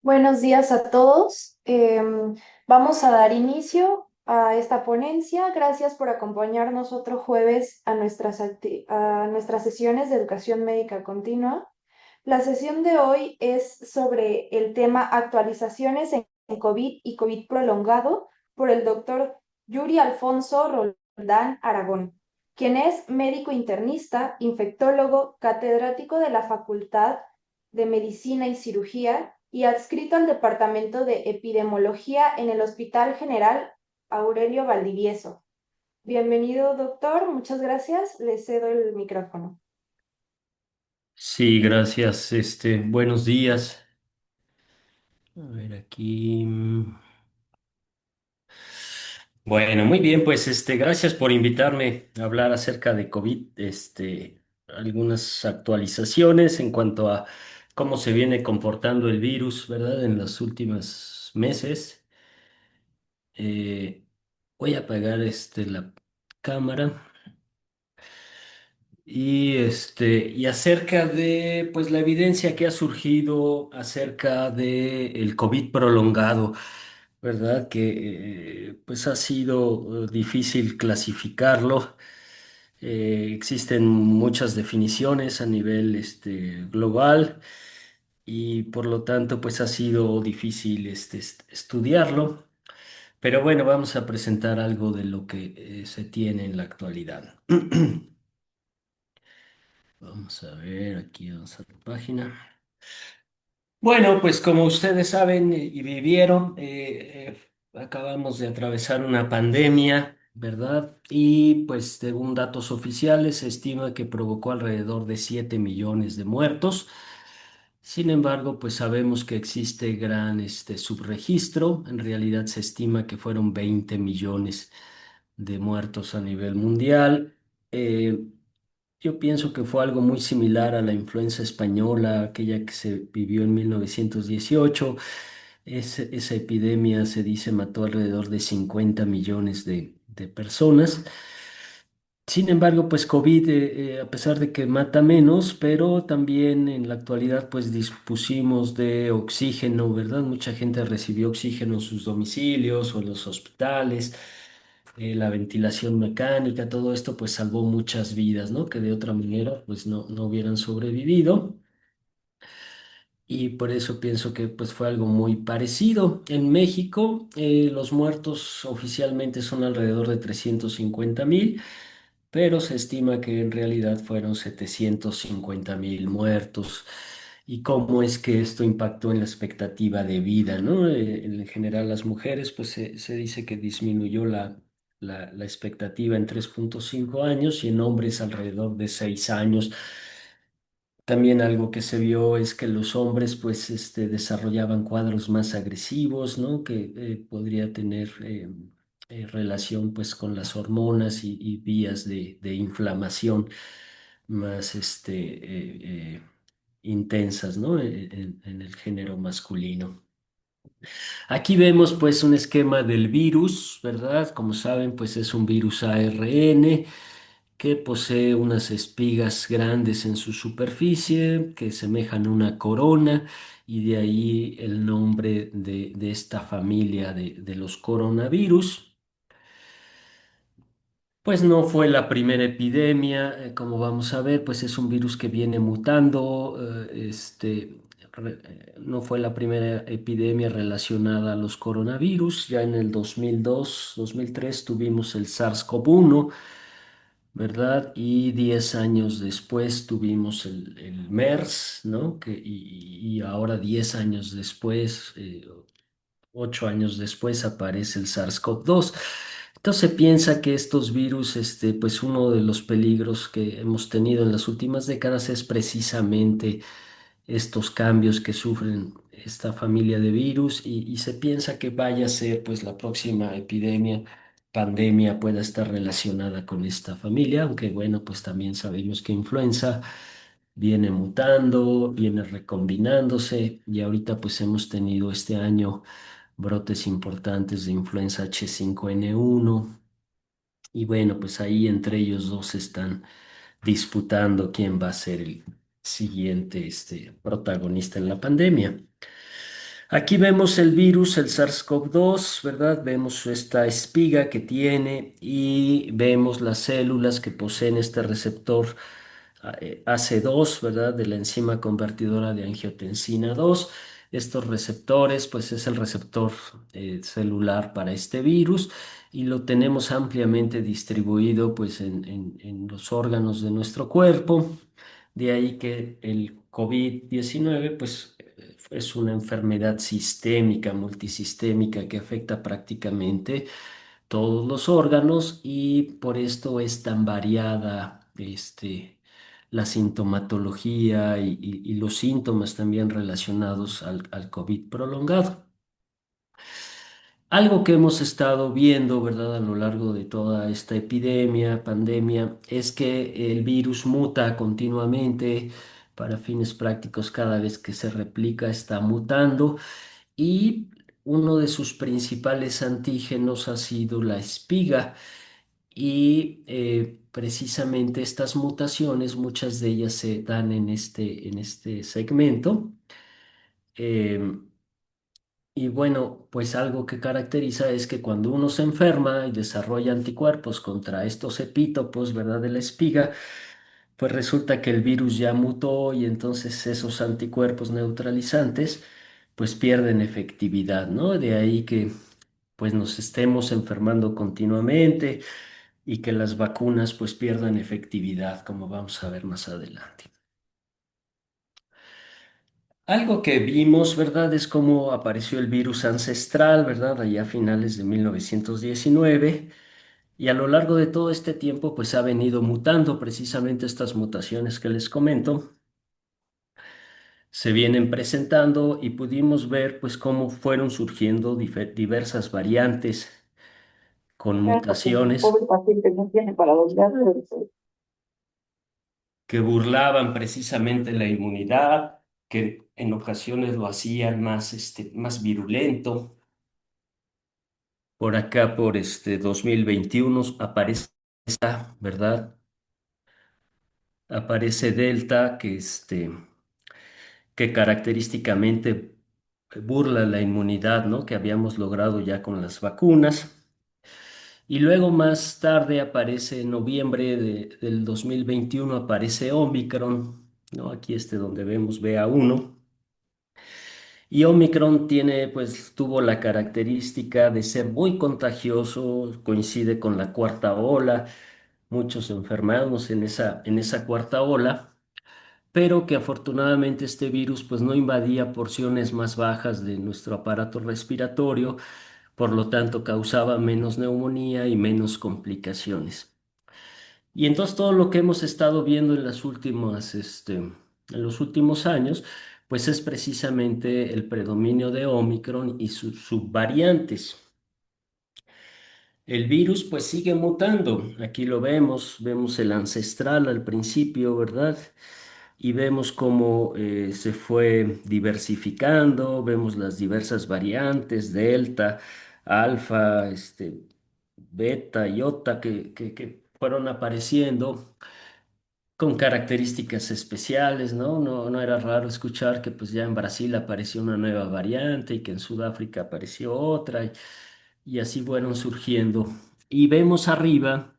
Buenos días a todos. Vamos a dar inicio a esta ponencia. Gracias por acompañarnos otro jueves a nuestras sesiones de educación médica continua. La sesión de hoy es sobre el tema actualizaciones en COVID y COVID prolongado por el doctor Yuri Alfonso Roldán Aragón, quien es médico internista, infectólogo, catedrático de la Facultad de Medicina y Cirugía y adscrito al Departamento de Epidemiología en el Hospital General Aurelio Valdivieso. Bienvenido, doctor. Muchas gracias. Le cedo el micrófono. Sí, gracias. Buenos días. A ver aquí. Bueno, muy bien, pues gracias por invitarme a hablar acerca de COVID. Algunas actualizaciones en cuanto a cómo se viene comportando el virus, ¿verdad? En los últimos meses. Eh, Voy a apagar la cámara. Y acerca de pues la evidencia que ha surgido acerca de el COVID prolongado, ¿verdad? Que pues ha sido difícil clasificarlo. Existen muchas definiciones a nivel global y por lo tanto pues ha sido difícil estudiarlo. Pero bueno, vamos a presentar algo de lo que se tiene en la actualidad. Vamos a ver, aquí vamos a la página. Bueno, pues como ustedes saben y vivieron, acabamos de atravesar una pandemia, ¿verdad? Y pues según datos oficiales se estima que provocó alrededor de 7 millones de muertos. Sin embargo, pues sabemos que existe gran subregistro. En realidad se estima que fueron 20 millones de muertos a nivel mundial. Eh, yo pienso que fue algo muy similar a la influenza española, aquella que se vivió en 1918. Esa epidemia, se dice, mató alrededor de 50 millones de personas. Sin embargo, pues COVID, a pesar de que mata menos, pero también en la actualidad pues dispusimos de oxígeno, ¿verdad? Mucha gente recibió oxígeno en sus domicilios o en los hospitales. La ventilación mecánica, todo esto pues salvó muchas vidas, ¿no? Que de otra manera pues no hubieran sobrevivido. Y por eso pienso que pues fue algo muy parecido. En México, los muertos oficialmente son alrededor de 350,000, pero se estima que en realidad fueron 750,000 muertos. ¿Y cómo es que esto impactó en la expectativa de vida, ¿no? En general, las mujeres, pues se dice que disminuyó la expectativa en 3,5 años y en hombres alrededor de 6 años. También algo que se vio es que los hombres pues desarrollaban cuadros más agresivos, ¿no? Que podría tener relación pues con las hormonas y vías de inflamación más intensas, ¿no? En el género masculino. Aquí vemos pues un esquema del virus, ¿verdad? Como saben, pues es un virus ARN que posee unas espigas grandes en su superficie que semejan una corona y de ahí el nombre de esta familia de los coronavirus. Pues no fue la primera epidemia, como vamos a ver, pues es un virus que viene mutando. No fue la primera epidemia relacionada a los coronavirus. Ya en el 2002, 2003 tuvimos el SARS-CoV-1, ¿verdad? Y 10 años después tuvimos el MERS, ¿no? Y ahora 10 años después, 8 años después aparece el SARS-CoV-2. Entonces se piensa que estos virus, pues uno de los peligros que hemos tenido en las últimas décadas es precisamente estos cambios que sufren esta familia de virus y se piensa que vaya a ser pues la próxima epidemia, pandemia pueda estar relacionada con esta familia, aunque bueno, pues también sabemos que influenza viene mutando, viene recombinándose y ahorita pues hemos tenido este año brotes importantes de influenza H5N1 y bueno, pues ahí entre ellos dos están disputando quién va a ser el siguiente protagonista en la pandemia. Aquí vemos el virus, el SARS-CoV-2, ¿verdad? Vemos esta espiga que tiene y vemos las células que poseen este receptor AC2, ¿verdad? De la enzima convertidora de angiotensina 2. Estos receptores, pues es el receptor celular para este virus y lo tenemos ampliamente distribuido, pues en los órganos de nuestro cuerpo. De ahí que el COVID-19, pues es una enfermedad sistémica, multisistémica, que afecta prácticamente todos los órganos y por esto es tan variada, la sintomatología y los síntomas también relacionados al COVID prolongado. Algo que hemos estado viendo, ¿verdad? A lo largo de toda esta epidemia, pandemia, es que el virus muta continuamente. Para fines prácticos, cada vez que se replica está mutando y uno de sus principales antígenos ha sido la espiga. Y precisamente estas mutaciones, muchas de ellas se dan en este segmento. Em, y bueno, pues algo que caracteriza es que cuando uno se enferma y desarrolla anticuerpos contra estos epítopos, ¿verdad? De la espiga, pues resulta que el virus ya mutó y entonces esos anticuerpos neutralizantes pues pierden efectividad, ¿no? De ahí que pues nos estemos enfermando continuamente y que las vacunas pues pierdan efectividad, como vamos a ver más adelante. Algo que vimos, ¿verdad? Es cómo apareció el virus ancestral, ¿verdad? Allá a finales de 1919. Y a lo largo de todo este tiempo, pues ha venido mutando precisamente estas mutaciones que les comento. Se vienen presentando y pudimos ver, pues, cómo fueron surgiendo diversas variantes con Porque el mutaciones pobre paciente no tiene para dónde hacerse. que burlaban precisamente la inmunidad, que en ocasiones lo hacían más, más virulento. Por acá, por este 2021, aparece esta, ¿verdad? Aparece Delta, que característicamente burla la inmunidad, ¿no? Que habíamos logrado ya con las vacunas. Y luego más tarde aparece en noviembre del 2021 aparece Omicron, ¿no? Aquí donde vemos BA1. Y Omicron tiene, pues, tuvo la característica de ser muy contagioso, coincide con la cuarta ola, muchos enfermamos en esa cuarta ola, pero que afortunadamente este virus, pues, no invadía porciones más bajas de nuestro aparato respiratorio, por lo tanto causaba menos neumonía y menos complicaciones. Y entonces todo lo que hemos estado viendo en en los últimos años, pues es precisamente el predominio de Omicron y sus subvariantes. El virus pues sigue mutando. Aquí lo vemos, vemos el ancestral al principio, ¿verdad? Y vemos cómo se fue diversificando, vemos las diversas variantes, delta, alfa, beta, iota, que fueron apareciendo con características especiales, ¿no? No era raro escuchar que pues ya en Brasil apareció una nueva variante y que en Sudáfrica apareció otra y así fueron surgiendo. Y vemos arriba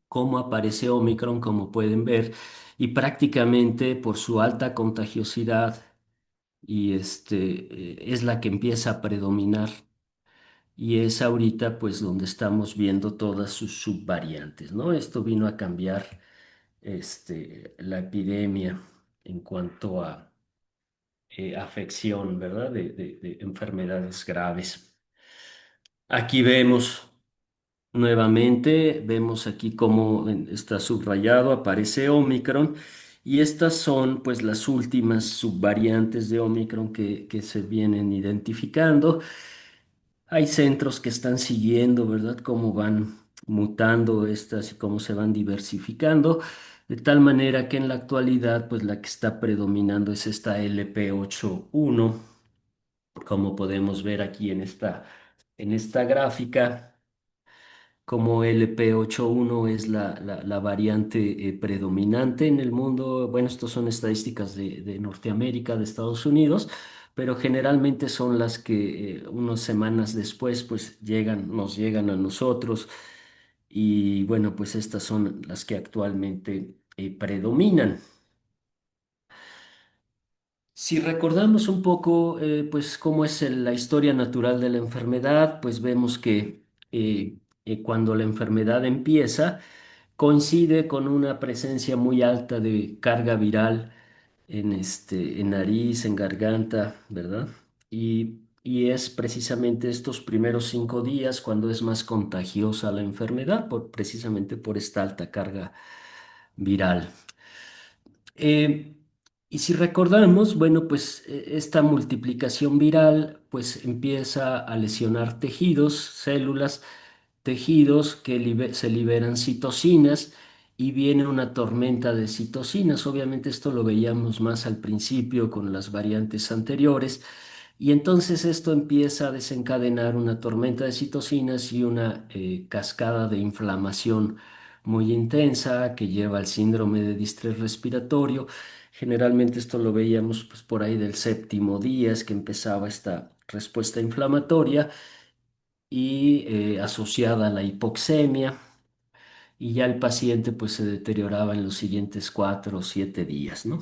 cómo aparece Omicron, como pueden ver, y prácticamente por su alta contagiosidad es la que empieza a predominar. Y es ahorita pues donde estamos viendo todas sus subvariantes, ¿no? Esto vino a cambiar la epidemia en cuanto a afección, ¿verdad? De enfermedades graves. Aquí vemos nuevamente, vemos aquí cómo está subrayado, aparece Omicron. Y estas son pues las últimas subvariantes de Omicron que se vienen identificando. Hay centros que están siguiendo, ¿verdad? Cómo van mutando estas y cómo se van diversificando, de tal manera que en la actualidad, pues la que está predominando es esta LP81, como podemos ver aquí en esta gráfica, como LP81 es la variante predominante en el mundo. Bueno, estas son estadísticas de Norteamérica, de Estados Unidos, pero generalmente son las que unas semanas después pues nos llegan a nosotros y bueno, pues estas son las que actualmente predominan. Si recordamos un poco, pues cómo es la historia natural de la enfermedad, pues vemos que cuando la enfermedad empieza, coincide con una presencia muy alta de carga viral en nariz, en garganta, ¿verdad? Y es precisamente estos primeros 5 días cuando es más contagiosa la enfermedad, precisamente por esta alta carga viral. Eh, y si recordamos, bueno, pues esta multiplicación viral pues empieza a lesionar tejidos, células, tejidos que se liberan citocinas y viene una tormenta de citocinas. Obviamente esto lo veíamos más al principio con las variantes anteriores y entonces esto empieza a desencadenar una tormenta de citocinas y una cascada de inflamación muy intensa que lleva al síndrome de distrés respiratorio. Generalmente esto lo veíamos pues, por ahí del séptimo día, es que empezaba esta respuesta inflamatoria y asociada a la hipoxemia, y ya el paciente pues se deterioraba en los siguientes 4 o 7 días, ¿no?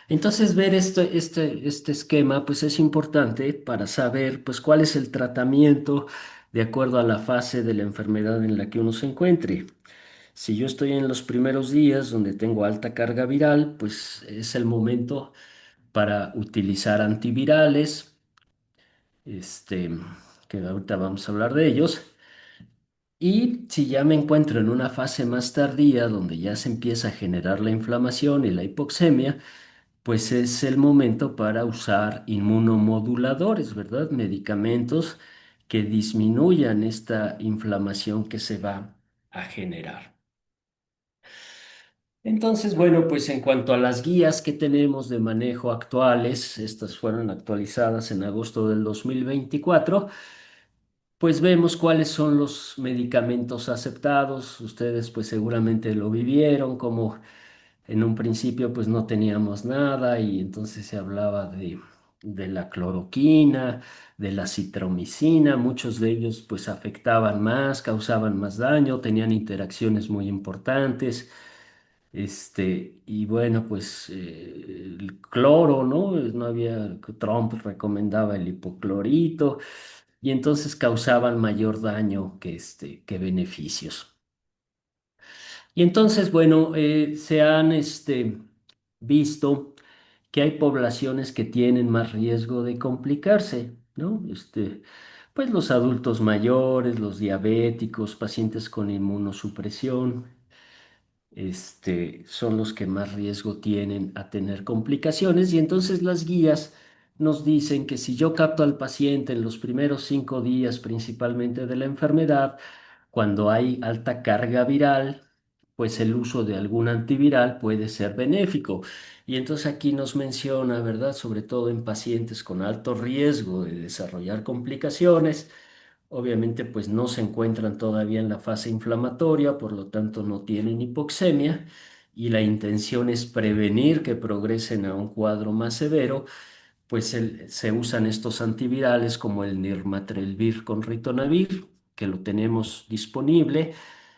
Entonces ver este esquema pues es importante para saber pues cuál es el tratamiento de acuerdo a la fase de la enfermedad en la que uno se encuentre. Si yo estoy en los primeros días donde tengo alta carga viral, pues es el momento para utilizar antivirales, este, que ahorita vamos a hablar de ellos. Y si ya me encuentro en una fase más tardía donde ya se empieza a generar la inflamación y la hipoxemia, pues es el momento para usar inmunomoduladores, ¿verdad? Medicamentos que disminuyan esta inflamación que se va a generar. Entonces, bueno, pues en cuanto a las guías que tenemos de manejo actuales, estas fueron actualizadas en agosto del 2024. Pues vemos cuáles son los medicamentos aceptados. Ustedes pues seguramente lo vivieron, como en un principio pues no teníamos nada y entonces se hablaba de la cloroquina, de la citromicina. Muchos de ellos pues afectaban más, causaban más daño, tenían interacciones muy importantes. Y bueno, pues el cloro, ¿no? No había, Trump recomendaba el hipoclorito y entonces causaban mayor daño que beneficios. Y entonces, bueno, se han visto que hay poblaciones que tienen más riesgo de complicarse, ¿no? Pues los adultos mayores, los diabéticos, pacientes con inmunosupresión, son los que más riesgo tienen a tener complicaciones y entonces las guías nos dicen que si yo capto al paciente en los primeros 5 días principalmente de la enfermedad, cuando hay alta carga viral, pues el uso de algún antiviral puede ser benéfico. Y entonces aquí nos menciona, ¿verdad? Sobre todo en pacientes con alto riesgo de desarrollar complicaciones. Obviamente, pues no se encuentran todavía en la fase inflamatoria, por lo tanto no tienen hipoxemia y la intención es prevenir que progresen a un cuadro más severo, pues se usan estos antivirales como el nirmatrelvir con ritonavir, que lo tenemos disponible.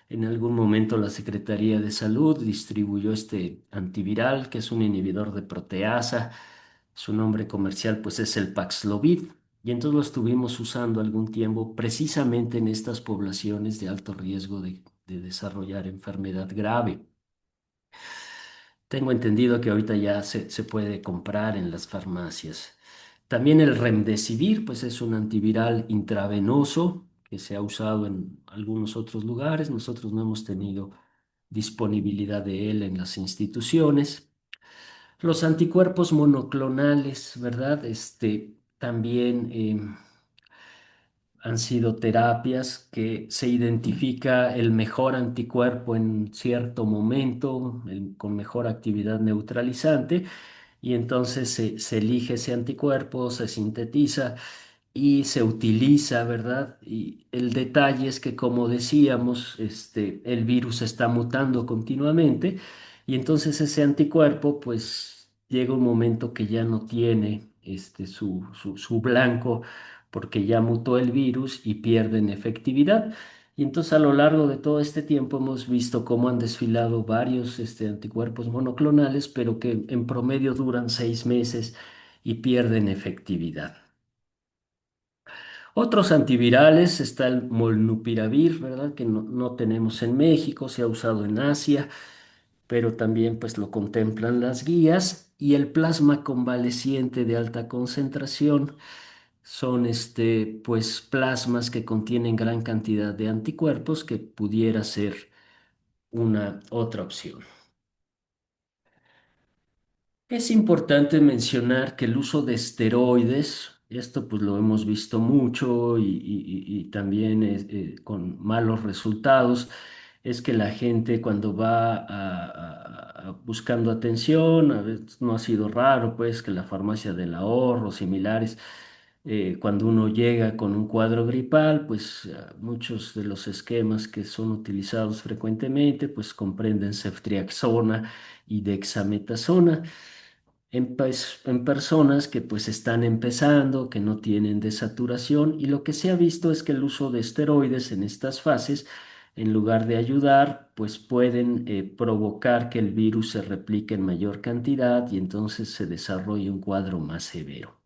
En algún momento la Secretaría de Salud distribuyó este antiviral, que es un inhibidor de proteasa. Su nombre comercial pues es el Paxlovid. Y entonces lo estuvimos usando algún tiempo precisamente en estas poblaciones de alto riesgo de desarrollar enfermedad grave. Tengo entendido que ahorita ya se puede comprar en las farmacias. También el Remdesivir, pues es un antiviral intravenoso que se ha usado en algunos otros lugares. Nosotros no hemos tenido disponibilidad de él en las instituciones. Los anticuerpos monoclonales, ¿verdad? También han sido terapias que se identifica el mejor anticuerpo en cierto momento, con mejor actividad neutralizante, y entonces se elige ese anticuerpo, se sintetiza y se utiliza, ¿verdad? Y el detalle es que, como decíamos, el virus está mutando continuamente y entonces ese anticuerpo, pues llega un momento que ya no tiene su blanco porque ya mutó el virus y pierden efectividad. Y entonces a lo largo de todo este tiempo hemos visto cómo han desfilado varios anticuerpos monoclonales, pero que en promedio duran 6 meses y pierden efectividad. Otros antivirales está el molnupiravir, ¿verdad? Que no tenemos en México, se ha usado en Asia, pero también pues lo contemplan las guías. Y el plasma convaleciente de alta concentración son pues plasmas que contienen gran cantidad de anticuerpos que pudiera ser una otra opción. Es importante mencionar que el uso de esteroides, esto pues lo hemos visto mucho y también con malos resultados, es que la gente cuando va buscando atención, a veces no ha sido raro pues que la farmacia del ahorro, similares, cuando uno llega con un cuadro gripal, pues muchos de los esquemas que son utilizados frecuentemente pues comprenden ceftriaxona y dexametasona en personas que pues están empezando, que no tienen desaturación y lo que se ha visto es que el uso de esteroides en estas fases, en lugar de ayudar, pues pueden provocar que el virus se replique en mayor cantidad y entonces se desarrolle un cuadro más severo.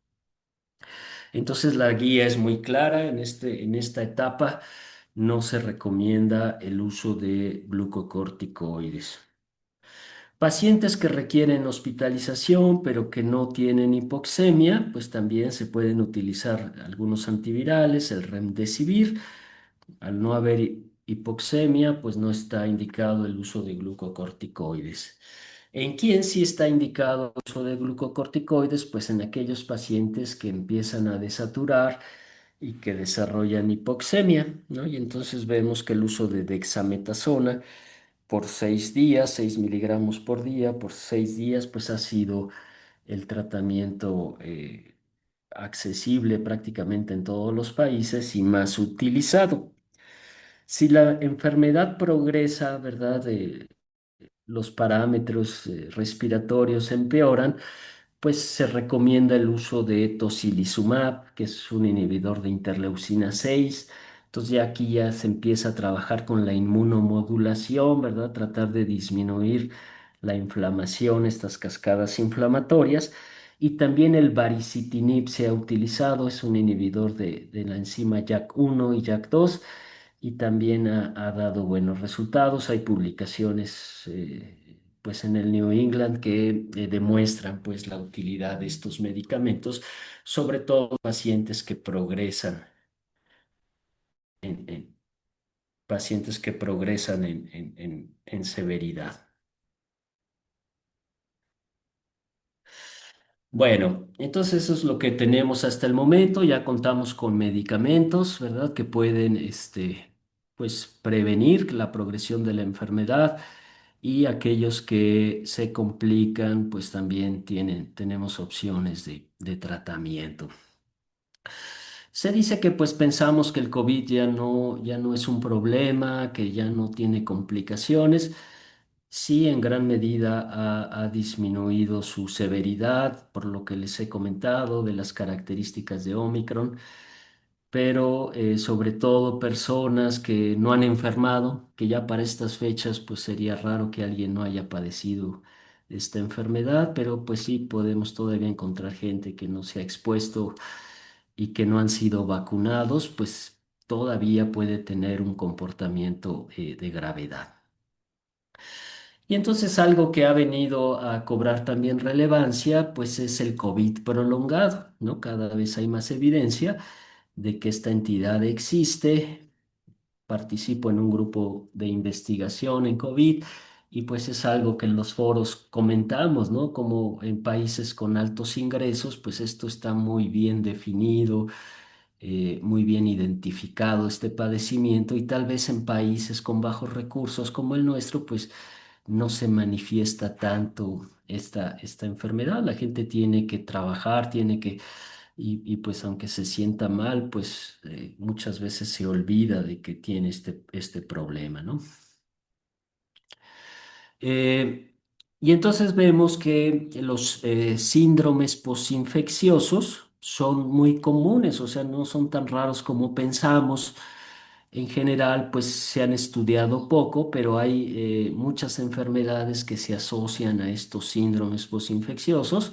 Entonces la guía es muy clara en esta etapa. No se recomienda el uso de glucocorticoides. Pacientes que requieren hospitalización pero que no tienen hipoxemia, pues también se pueden utilizar algunos antivirales, el remdesivir. Al no haber hipoxemia, pues no está indicado el uso de glucocorticoides. ¿En quién sí está indicado el uso de glucocorticoides? Pues en aquellos pacientes que empiezan a desaturar y que desarrollan hipoxemia, ¿no? Y entonces vemos que el uso de dexametasona por 6 días, 6 miligramos por día, por 6 días, pues ha sido el tratamiento accesible prácticamente en todos los países y más utilizado. Si la enfermedad progresa, ¿verdad? Los parámetros respiratorios empeoran, pues se recomienda el uso de tocilizumab, que es un inhibidor de interleucina 6. Entonces ya aquí ya se empieza a trabajar con la inmunomodulación, ¿verdad? Tratar de disminuir la inflamación, estas cascadas inflamatorias. Y también el baricitinib se ha utilizado, es un inhibidor de la enzima JAK1 y JAK2 y también ha dado buenos resultados. Hay publicaciones pues en el New England que demuestran pues la utilidad de estos medicamentos, sobre todo en pacientes que progresan en pacientes que progresan en severidad. Bueno, entonces eso es lo que tenemos hasta el momento. Ya contamos con medicamentos, ¿verdad? Que pueden, pues, prevenir la progresión de la enfermedad y aquellos que se complican, pues también tenemos opciones de tratamiento. Se dice que pues pensamos que el COVID ya no es un problema, que ya no tiene complicaciones. Sí, en gran medida ha disminuido su severidad, por lo que les he comentado de las características de Omicron, pero sobre todo personas que no han enfermado, que ya para estas fechas pues sería raro que alguien no haya padecido esta enfermedad, pero pues sí podemos todavía encontrar gente que no se ha expuesto y que no han sido vacunados, pues todavía puede tener un comportamiento de gravedad. Y entonces algo que ha venido a cobrar también relevancia, pues es el COVID prolongado, ¿no? Cada vez hay más evidencia de que esta entidad existe. Participo en un grupo de investigación en COVID y pues es algo que en los foros comentamos, ¿no? Como en países con altos ingresos, pues esto está muy bien definido, muy bien identificado este padecimiento y tal vez en países con bajos recursos como el nuestro, pues no se manifiesta tanto esta enfermedad. La gente tiene que trabajar, y pues aunque se sienta mal, pues muchas veces se olvida de que tiene este problema, ¿no? Eh, Y entonces vemos que los síndromes posinfecciosos son muy comunes, o sea, no son tan raros como pensamos. En general, pues se han estudiado poco, pero hay muchas enfermedades que se asocian a estos síndromes posinfecciosos.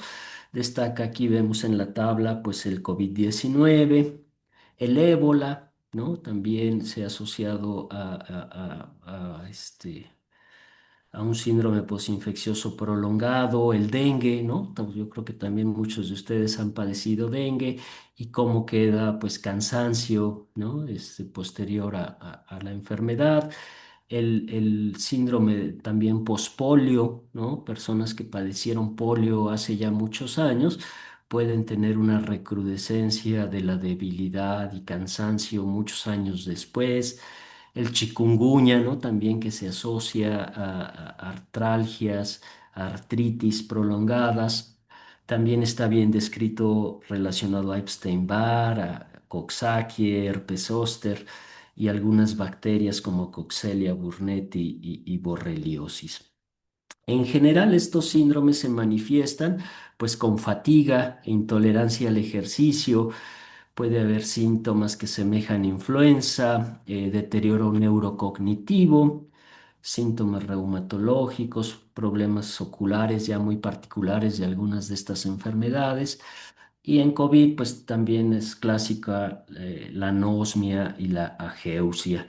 Destaca aquí, vemos en la tabla, pues el COVID-19, el ébola, ¿no? También se ha asociado a un síndrome posinfeccioso prolongado, el dengue, ¿no? Yo creo que también muchos de ustedes han padecido dengue y cómo queda, pues, cansancio, ¿no? Posterior a la enfermedad. El síndrome también pospolio, ¿no? Personas que padecieron polio hace ya muchos años pueden tener una recrudescencia de la debilidad y cansancio muchos años después. El chikungunya, ¿no? También que se asocia a artralgias, a artritis prolongadas. También está bien descrito relacionado a Epstein-Barr, a Coxsackie, herpes zóster y algunas bacterias como Coxelia burnetii y borreliosis. En general, estos síndromes se manifiestan pues con fatiga e intolerancia al ejercicio. Puede haber síntomas que semejan influenza, deterioro neurocognitivo, síntomas reumatológicos, problemas oculares ya muy particulares de algunas de estas enfermedades. Y en COVID, pues también es clásica la anosmia y la ageusia.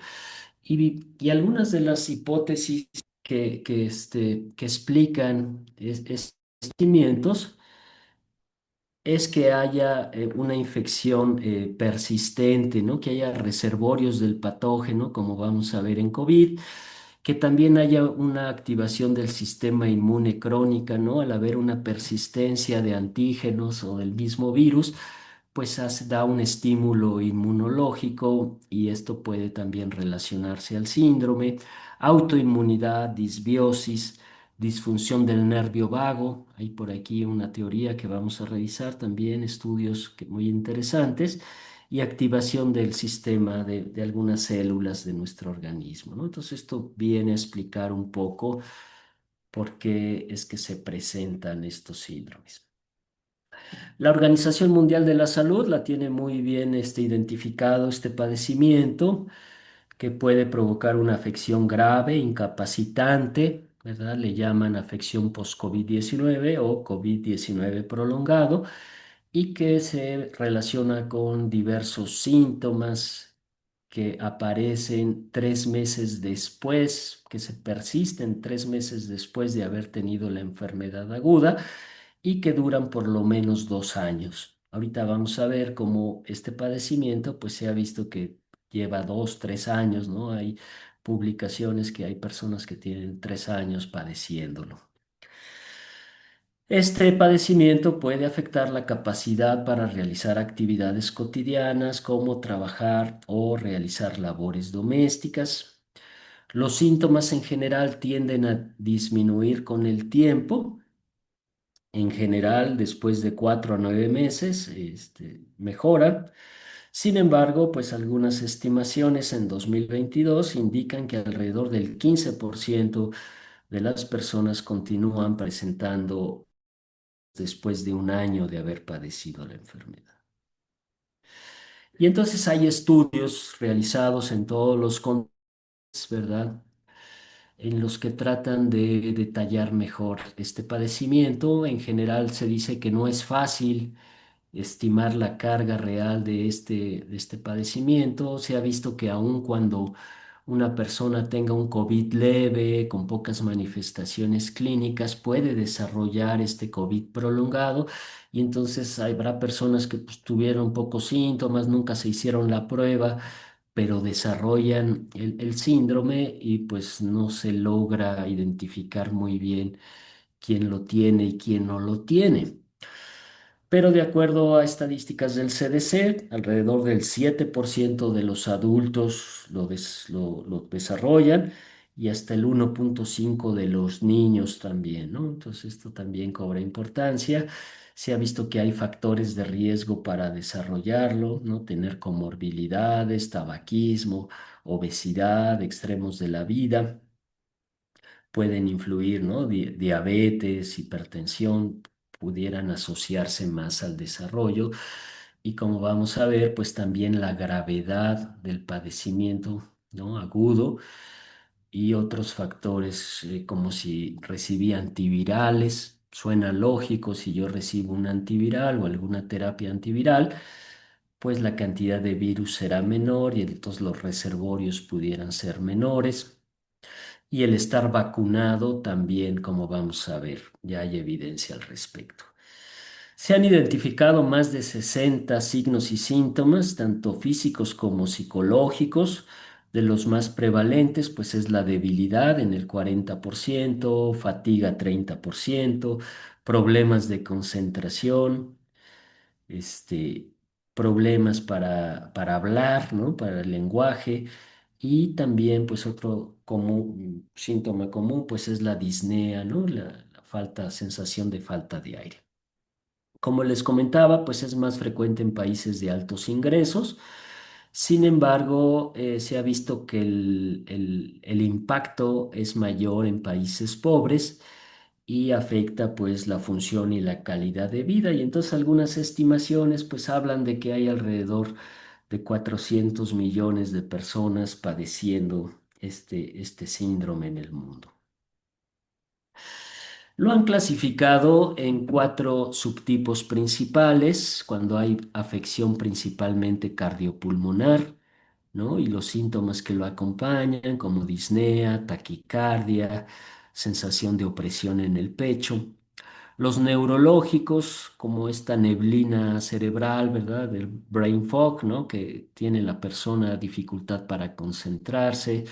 Y algunas de las hipótesis que explican estos sentimientos es que haya una infección persistente, ¿no? Que haya reservorios del patógeno, como vamos a ver en COVID, que también haya una activación del sistema inmune crónica, ¿no? Al haber una persistencia de antígenos o del mismo virus, pues da un estímulo inmunológico y esto puede también relacionarse al síndrome, autoinmunidad, disbiosis, disfunción del nervio vago. Hay por aquí una teoría que vamos a revisar también, estudios muy interesantes, y activación del sistema de algunas células de nuestro organismo, ¿no? Entonces esto viene a explicar un poco por qué es que se presentan estos síndromes. La Organización Mundial de la Salud la tiene muy bien identificado este padecimiento que puede provocar una afección grave, incapacitante, ¿verdad? Le llaman afección post-COVID-19 o COVID-19 prolongado y que se relaciona con diversos síntomas que aparecen 3 meses después, que se persisten 3 meses después de haber tenido la enfermedad aguda y que duran por lo menos 2 años. Ahorita vamos a ver cómo este padecimiento, pues se ha visto que lleva 2, 3 años, ¿no? Hay publicaciones que hay personas que tienen 3 años padeciéndolo. Este padecimiento puede afectar la capacidad para realizar actividades cotidianas como trabajar o realizar labores domésticas. Los síntomas en general tienden a disminuir con el tiempo. En general, después de 4 a 9 meses, mejoran. Sin embargo, pues algunas estimaciones en 2022 indican que alrededor del 15% de las personas continúan presentando después de un año de haber padecido la enfermedad. Y entonces hay estudios realizados en todos los contextos, ¿verdad? En los que tratan de detallar mejor este padecimiento. En general se dice que no es fácil estimar la carga real de este padecimiento. Se ha visto que aun cuando una persona tenga un COVID leve, con pocas manifestaciones clínicas, puede desarrollar este COVID prolongado y entonces habrá personas que pues, tuvieron pocos síntomas, nunca se hicieron la prueba, pero desarrollan el síndrome y pues no se logra identificar muy bien quién lo tiene y quién no lo tiene. Pero de acuerdo a estadísticas del CDC, alrededor del 7% de los adultos lo desarrollan y hasta el 1,5% de los niños también, ¿no? Entonces esto también cobra importancia. Se ha visto que hay factores de riesgo para desarrollarlo, ¿no? Tener comorbilidades, tabaquismo, obesidad, extremos de la vida. pueden influir, ¿no? Diabetes, hipertensión, pudieran asociarse más al desarrollo. Y como vamos a ver, pues también la gravedad del padecimiento, ¿no? Agudo y otros factores como si recibía antivirales. Suena lógico, si yo recibo un antiviral o alguna terapia antiviral, pues la cantidad de virus será menor y entonces los reservorios pudieran ser menores. Y el estar vacunado también, como vamos a ver, ya hay evidencia al respecto. Se han identificado más de 60 signos y síntomas, tanto físicos como psicológicos. De los más prevalentes, pues es la debilidad en el 40%, fatiga 30%, problemas de concentración, este, problemas para hablar, ¿no? Para el lenguaje. Y también, pues otro síntoma común, pues es la disnea, ¿no? La falta, sensación de falta de aire. Como les comentaba, pues es más frecuente en países de altos ingresos. Sin embargo, se ha visto que el impacto es mayor en países pobres y afecta pues la función y la calidad de vida. Y entonces algunas estimaciones pues hablan de que hay alrededor de 400 millones de personas padeciendo este síndrome en el mundo. Lo han clasificado en cuatro subtipos principales, cuando hay afección principalmente cardiopulmonar, ¿no? Y los síntomas que lo acompañan, como disnea, taquicardia, sensación de opresión en el pecho. Los neurológicos, como esta neblina cerebral, ¿verdad? Del brain fog, ¿no? Que tiene la persona dificultad para concentrarse,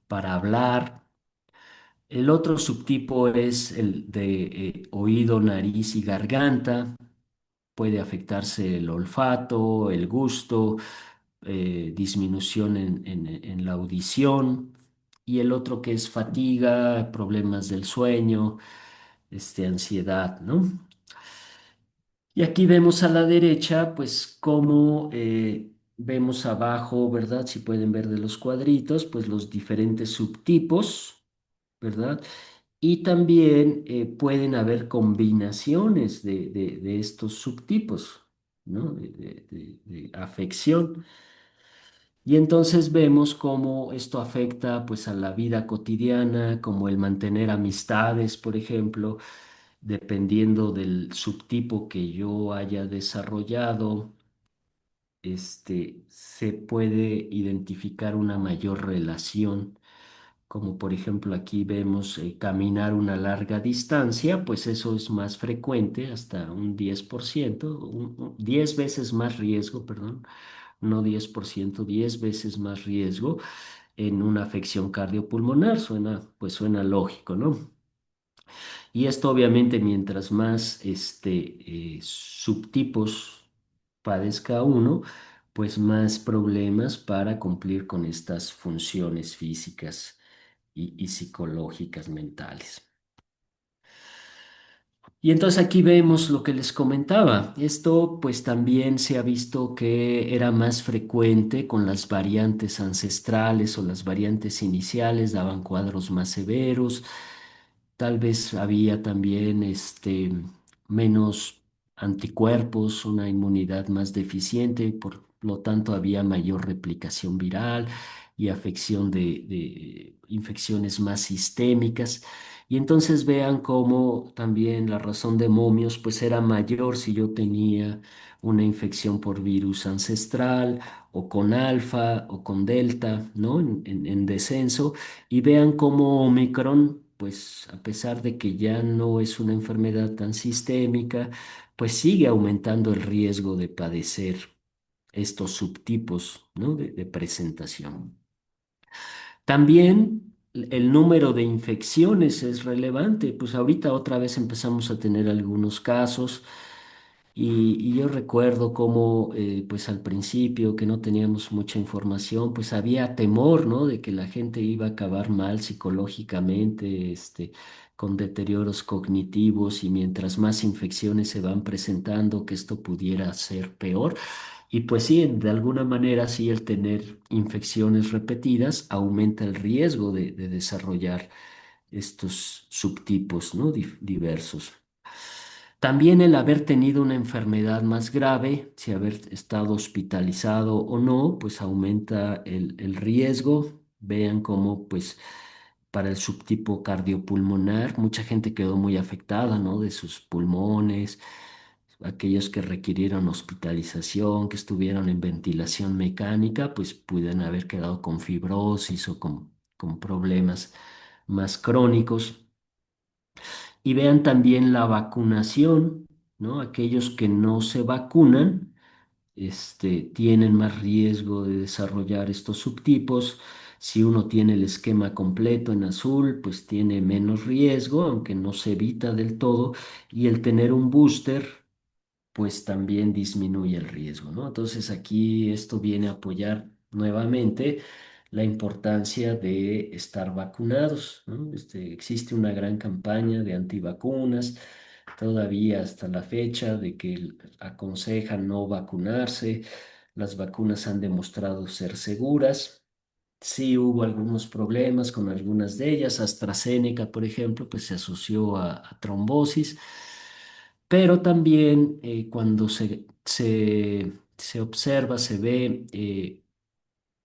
para hablar. El otro subtipo es el de oído, nariz y garganta. Puede afectarse el olfato, el gusto, disminución en la audición. Y el otro que es fatiga, problemas del sueño, ansiedad, ¿no? Y aquí vemos a la derecha, pues cómo vemos abajo, ¿verdad? Si pueden ver de los cuadritos, pues los diferentes subtipos, ¿verdad? Y también pueden haber combinaciones de estos subtipos, ¿no? De afección. Y entonces vemos cómo esto afecta pues a la vida cotidiana, como el mantener amistades, por ejemplo, dependiendo del subtipo que yo haya desarrollado, se puede identificar una mayor relación, como por ejemplo aquí vemos caminar una larga distancia, pues eso es más frecuente, hasta un 10%, 10 veces más riesgo, perdón, no 10%, 10 veces más riesgo en una afección cardiopulmonar. Suena lógico, ¿no? Y esto obviamente mientras más subtipos padezca uno, pues más problemas para cumplir con estas funciones físicas y psicológicas mentales. Y entonces aquí vemos lo que les comentaba. Esto pues también se ha visto que era más frecuente con las variantes ancestrales o las variantes iniciales, daban cuadros más severos. Tal vez había también menos anticuerpos, una inmunidad más deficiente, por lo tanto había mayor replicación viral y afección de infecciones más sistémicas. Y entonces vean cómo también la razón de momios pues era mayor si yo tenía una infección por virus ancestral o con alfa o con delta, ¿no? En descenso. Y vean cómo Omicron, pues a pesar de que ya no es una enfermedad tan sistémica, pues sigue aumentando el riesgo de padecer estos subtipos, ¿no? de presentación. También el número de infecciones es relevante, pues ahorita otra vez empezamos a tener algunos casos y yo recuerdo cómo pues al principio que no teníamos mucha información, pues había temor, ¿no? De que la gente iba a acabar mal psicológicamente, con deterioros cognitivos y mientras más infecciones se van presentando, que esto pudiera ser peor. Y pues sí, de alguna manera sí el tener infecciones repetidas aumenta el riesgo de desarrollar estos subtipos, ¿no? Diversos. También el haber tenido una enfermedad más grave, si haber estado hospitalizado o no, pues aumenta el riesgo. Vean cómo, pues, para el subtipo cardiopulmonar, mucha gente quedó muy afectada, ¿no? De sus pulmones, aquellos que requirieron hospitalización, que estuvieron en ventilación mecánica, pues pueden haber quedado con fibrosis o con problemas más crónicos. Y vean también la vacunación, ¿no? Aquellos que no se vacunan, tienen más riesgo de desarrollar estos subtipos. Si uno tiene el esquema completo en azul, pues tiene menos riesgo, aunque no se evita del todo. Y el tener un booster, pues también disminuye el riesgo, ¿no? Entonces aquí esto viene a apoyar nuevamente la importancia de estar vacunados, ¿no? Existe una gran campaña de antivacunas, todavía hasta la fecha, de que aconsejan no vacunarse. Las vacunas han demostrado ser seguras. Sí hubo algunos problemas con algunas de ellas. AstraZeneca, por ejemplo, pues se asoció a trombosis, pero también cuando se observa, se ve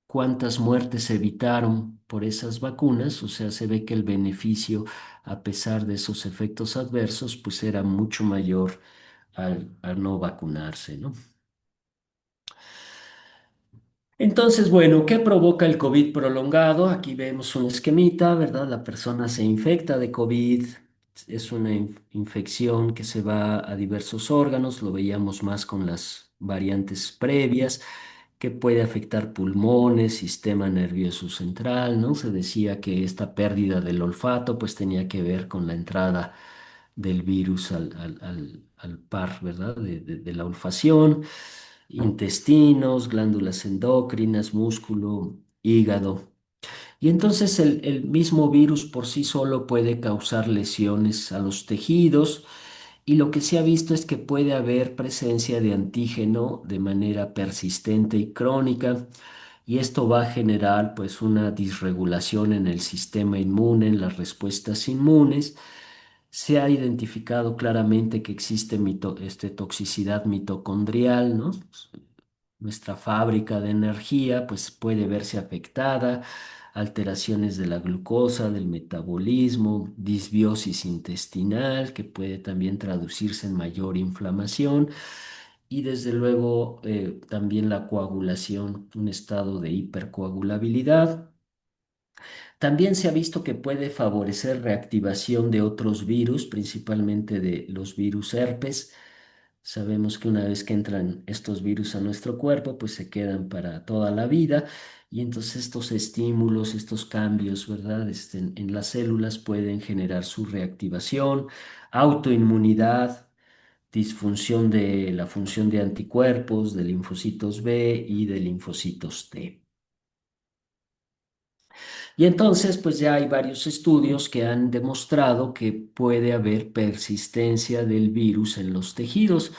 cuántas muertes se evitaron por esas vacunas, o sea, se ve que el beneficio, a pesar de esos efectos adversos, pues era mucho mayor al no vacunarse, ¿no? Entonces, bueno, ¿qué provoca el COVID prolongado? Aquí vemos un esquemita, ¿verdad? La persona se infecta de COVID, es una infección que se va a diversos órganos, lo veíamos más con las variantes previas, que puede afectar pulmones, sistema nervioso central, ¿no? Se decía que esta pérdida del olfato pues tenía que ver con la entrada del virus al par, ¿verdad? De la olfacción, intestinos, glándulas endocrinas, músculo, hígado. Y entonces el mismo virus por sí solo puede causar lesiones a los tejidos, y lo que se ha visto es que puede haber presencia de antígeno de manera persistente y crónica, y esto va a generar pues una disregulación en el sistema inmune, en las respuestas inmunes. Se ha identificado claramente que existe toxicidad mitocondrial, ¿no? Nuestra fábrica de energía pues puede verse afectada, alteraciones de la glucosa, del metabolismo, disbiosis intestinal, que puede también traducirse en mayor inflamación, y desde luego también la coagulación, un estado de hipercoagulabilidad. También se ha visto que puede favorecer reactivación de otros virus, principalmente de los virus herpes. Sabemos que una vez que entran estos virus a nuestro cuerpo, pues se quedan para toda la vida, y entonces estos estímulos, estos cambios, ¿verdad? En las células pueden generar su reactivación, autoinmunidad, disfunción de la función de anticuerpos, de linfocitos B y de linfocitos T. Y entonces, pues ya hay varios estudios que han demostrado que puede haber persistencia del virus en los tejidos.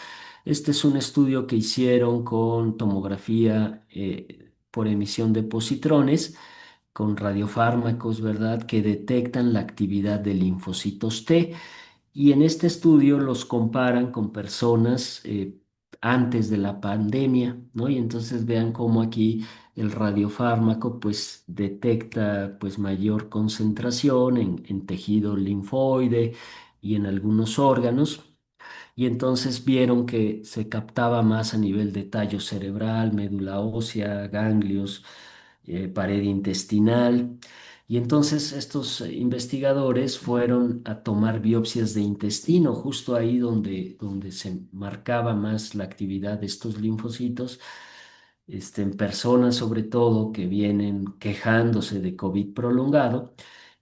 Este es un estudio que hicieron con tomografía por emisión de positrones, con radiofármacos, ¿verdad?, que detectan la actividad de linfocitos T. Y en este estudio los comparan con personas antes de la pandemia, ¿no? Y entonces vean cómo aquí el radiofármaco pues detecta pues mayor concentración en tejido linfoide y en algunos órganos. Y entonces vieron que se captaba más a nivel de tallo cerebral, médula ósea, ganglios, pared intestinal. Y entonces estos investigadores fueron a tomar biopsias de intestino, justo ahí donde se marcaba más la actividad de estos linfocitos, en personas sobre todo que vienen quejándose de COVID prolongado,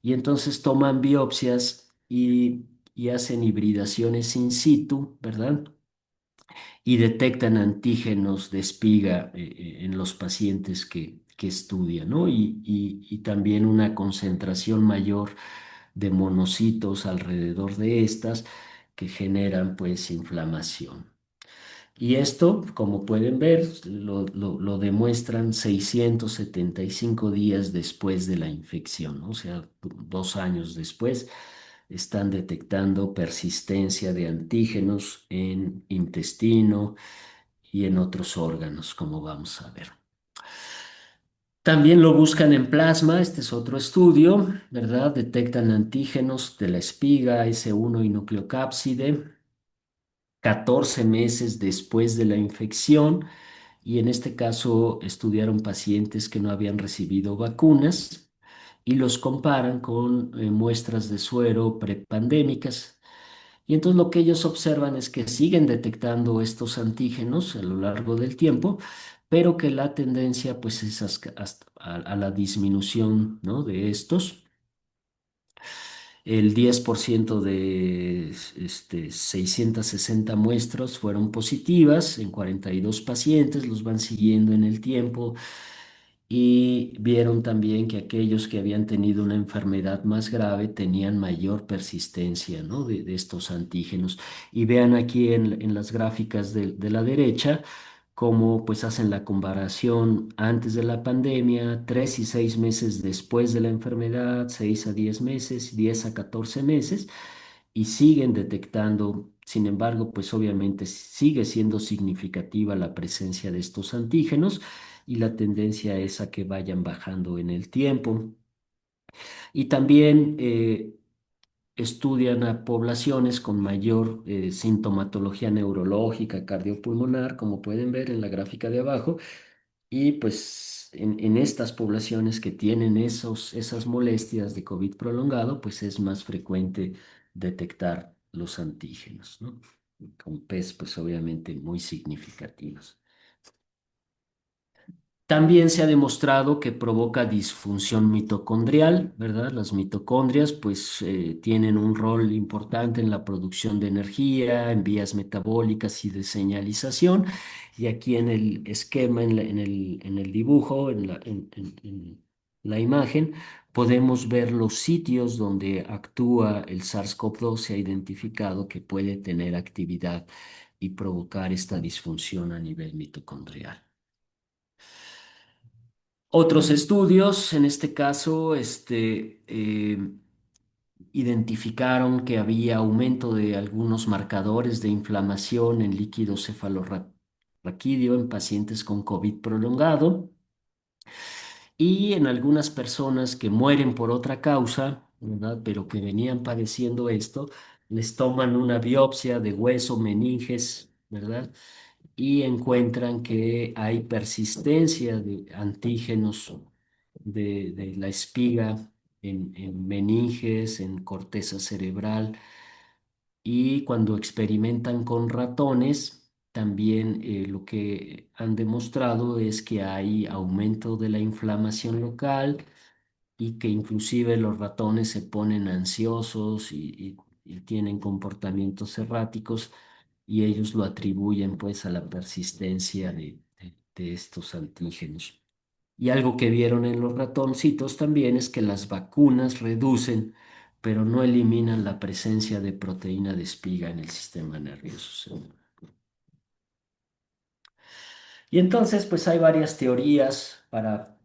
y entonces toman biopsias y hacen hibridaciones in situ, ¿verdad? Y detectan antígenos de espiga en los pacientes que estudian, ¿no? Y también una concentración mayor de monocitos alrededor de estas, que generan pues inflamación. Y esto, como pueden ver, lo demuestran 675 días después de la infección, ¿no? O sea, 2 años después están detectando persistencia de antígenos en intestino y en otros órganos, como vamos a ver. También lo buscan en plasma, este es otro estudio, ¿verdad? Detectan antígenos de la espiga, S1 y nucleocápside 14 meses después de la infección, y en este caso estudiaron pacientes que no habían recibido vacunas y los comparan con muestras de suero prepandémicas. Y entonces lo que ellos observan es que siguen detectando estos antígenos a lo largo del tiempo, pero que la tendencia pues es a la disminución, ¿no?, de estos. El 10% de 660 muestras fueron positivas en 42 pacientes, los van siguiendo en el tiempo, y vieron también que aquellos que habían tenido una enfermedad más grave tenían mayor persistencia, ¿no?, de estos antígenos. Y vean aquí en las gráficas de la derecha cómo pues hacen la comparación antes de la pandemia, 3 y 6 meses después de la enfermedad, 6 a 10 meses, 10 a 14 meses, y siguen detectando. Sin embargo, pues obviamente sigue siendo significativa la presencia de estos antígenos, y la tendencia es a que vayan bajando en el tiempo. Y también estudian a poblaciones con mayor sintomatología neurológica, cardiopulmonar, como pueden ver en la gráfica de abajo, y pues en estas poblaciones que tienen esas molestias de COVID prolongado, pues es más frecuente detectar los antígenos, ¿no? Con P's pues obviamente muy significativos. También se ha demostrado que provoca disfunción mitocondrial, ¿verdad? Las mitocondrias pues tienen un rol importante en la producción de energía, en vías metabólicas y de señalización. Y aquí en el esquema, en el dibujo, en la imagen, podemos ver los sitios donde actúa el SARS-CoV-2. Se ha identificado que puede tener actividad y provocar esta disfunción a nivel mitocondrial. Otros estudios, en este caso, identificaron que había aumento de algunos marcadores de inflamación en líquido cefalorraquídeo en pacientes con COVID prolongado, y en algunas personas que mueren por otra causa, ¿verdad?, pero que venían padeciendo esto, les toman una biopsia de hueso, meninges, ¿verdad?, y encuentran que hay persistencia de antígenos de la espiga en meninges, en corteza cerebral. Y cuando experimentan con ratones, también lo que han demostrado es que hay aumento de la inflamación local, y que inclusive los ratones se ponen ansiosos y tienen comportamientos erráticos, y ellos lo atribuyen pues a la persistencia de estos antígenos. Y algo que vieron en los ratoncitos también es que las vacunas reducen, pero no eliminan la presencia de proteína de espiga en el sistema nervioso central. Y entonces, pues hay varias teorías para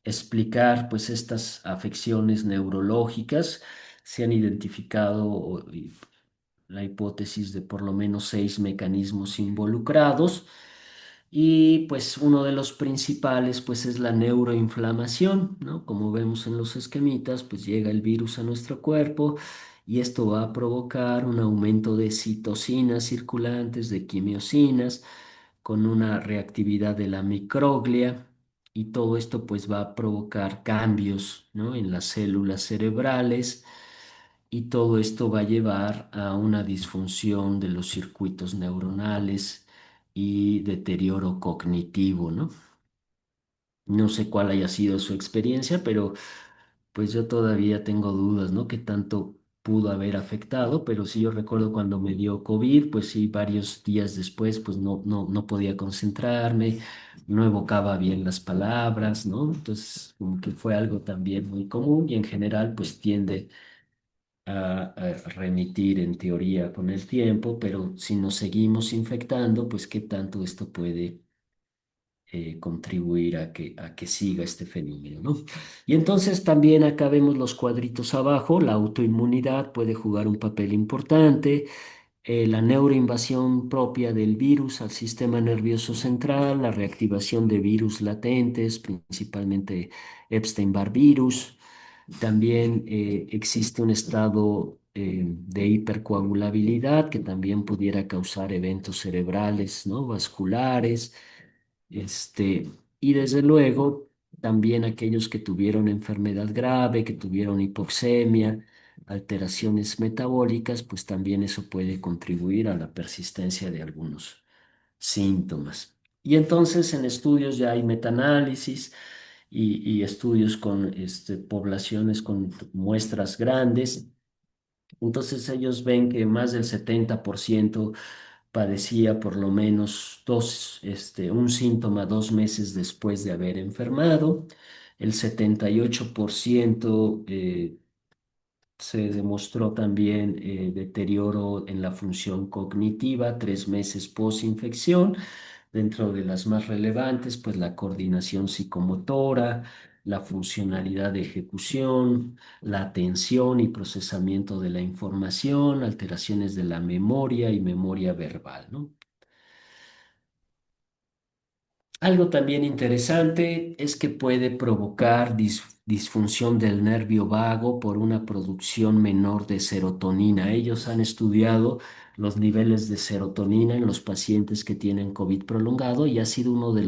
explicar pues estas afecciones neurológicas. Se han identificado la hipótesis de por lo menos 6 mecanismos involucrados, y pues uno de los principales pues es la neuroinflamación, ¿no? Como vemos en los esquemitas, pues llega el virus a nuestro cuerpo, y esto va a provocar un aumento de citocinas circulantes, de quimiosinas, con una reactividad de la microglia, y todo esto pues va a provocar cambios, ¿no?, en las células cerebrales, y todo esto va a llevar a una disfunción de los circuitos neuronales y deterioro cognitivo, ¿no? No sé cuál haya sido su experiencia, pero pues yo todavía tengo dudas, ¿no?, qué tanto pudo haber afectado. Pero sí, yo recuerdo cuando me dio COVID, pues sí, varios días después, pues no podía concentrarme, no evocaba bien las palabras, ¿no? Entonces, como que fue algo también muy común, y en general, pues a remitir en teoría con el tiempo, pero si nos seguimos infectando, pues qué tanto esto puede contribuir a que siga este fenómeno, ¿no? Y entonces también acá vemos los cuadritos abajo, la autoinmunidad puede jugar un papel importante, la neuroinvasión propia del virus al sistema nervioso central, la reactivación de virus latentes, principalmente Epstein-Barr virus. También existe un estado de hipercoagulabilidad que también pudiera causar eventos cerebrales, ¿no? Vasculares. Este, y desde luego, también aquellos que tuvieron enfermedad grave, que tuvieron hipoxemia, alteraciones metabólicas, pues también eso puede contribuir a la persistencia de algunos síntomas. Y entonces en estudios ya hay metaanálisis y estudios con poblaciones con muestras grandes. Entonces ellos ven que más del 70% padecía por lo menos un síntoma 2 meses después de haber enfermado. El 78% se demostró también deterioro en la función cognitiva 3 meses post-infección. Dentro de las más relevantes, pues la coordinación psicomotora, la funcionalidad de ejecución, la atención y procesamiento de la información, alteraciones de la memoria y memoria verbal, ¿no? Algo también interesante es que puede provocar disfunción del nervio vago por una producción menor de serotonina. Ellos han estudiado los niveles de serotonina en los pacientes que tienen COVID prolongado y ha sido uno de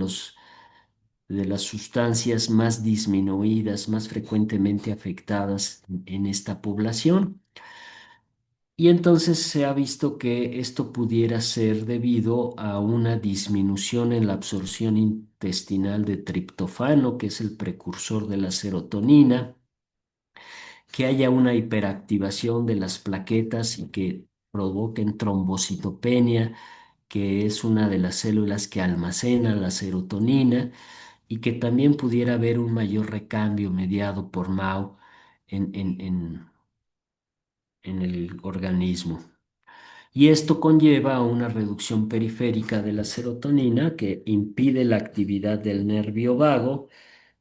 las sustancias más disminuidas, más frecuentemente afectadas en esta población. Y entonces se ha visto que esto pudiera ser debido a una disminución en la absorción intestinal de triptofano, que es el precursor de la serotonina, que haya una hiperactivación de las plaquetas y que provoquen trombocitopenia, que es una de las células que almacena la serotonina, y que también pudiera haber un mayor recambio mediado por MAO en, en en el organismo. Y esto conlleva a una reducción periférica de la serotonina que impide la actividad del nervio vago,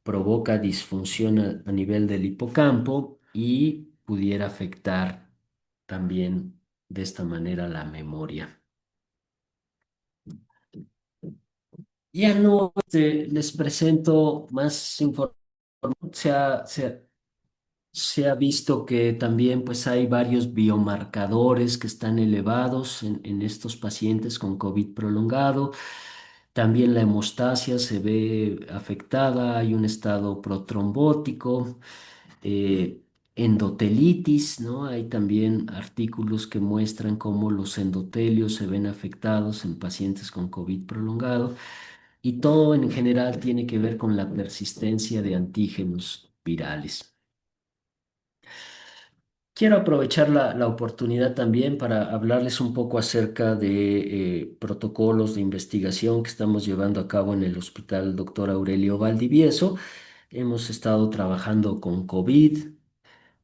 provoca disfunción a nivel del hipocampo y pudiera afectar también de esta manera la memoria. Ya no les presento más información. Se ha, se ha- Se ha visto que también pues hay varios biomarcadores que están elevados en estos pacientes con COVID prolongado. También la hemostasia se ve afectada, hay un estado protrombótico, eh, endotelitis, ¿no? Hay también artículos que muestran cómo los endotelios se ven afectados en pacientes con COVID prolongado y todo en general tiene que ver con la persistencia de antígenos virales. Quiero aprovechar la oportunidad también para hablarles un poco acerca de protocolos de investigación que estamos llevando a cabo en el Hospital Dr. Aurelio Valdivieso. Hemos estado trabajando con COVID,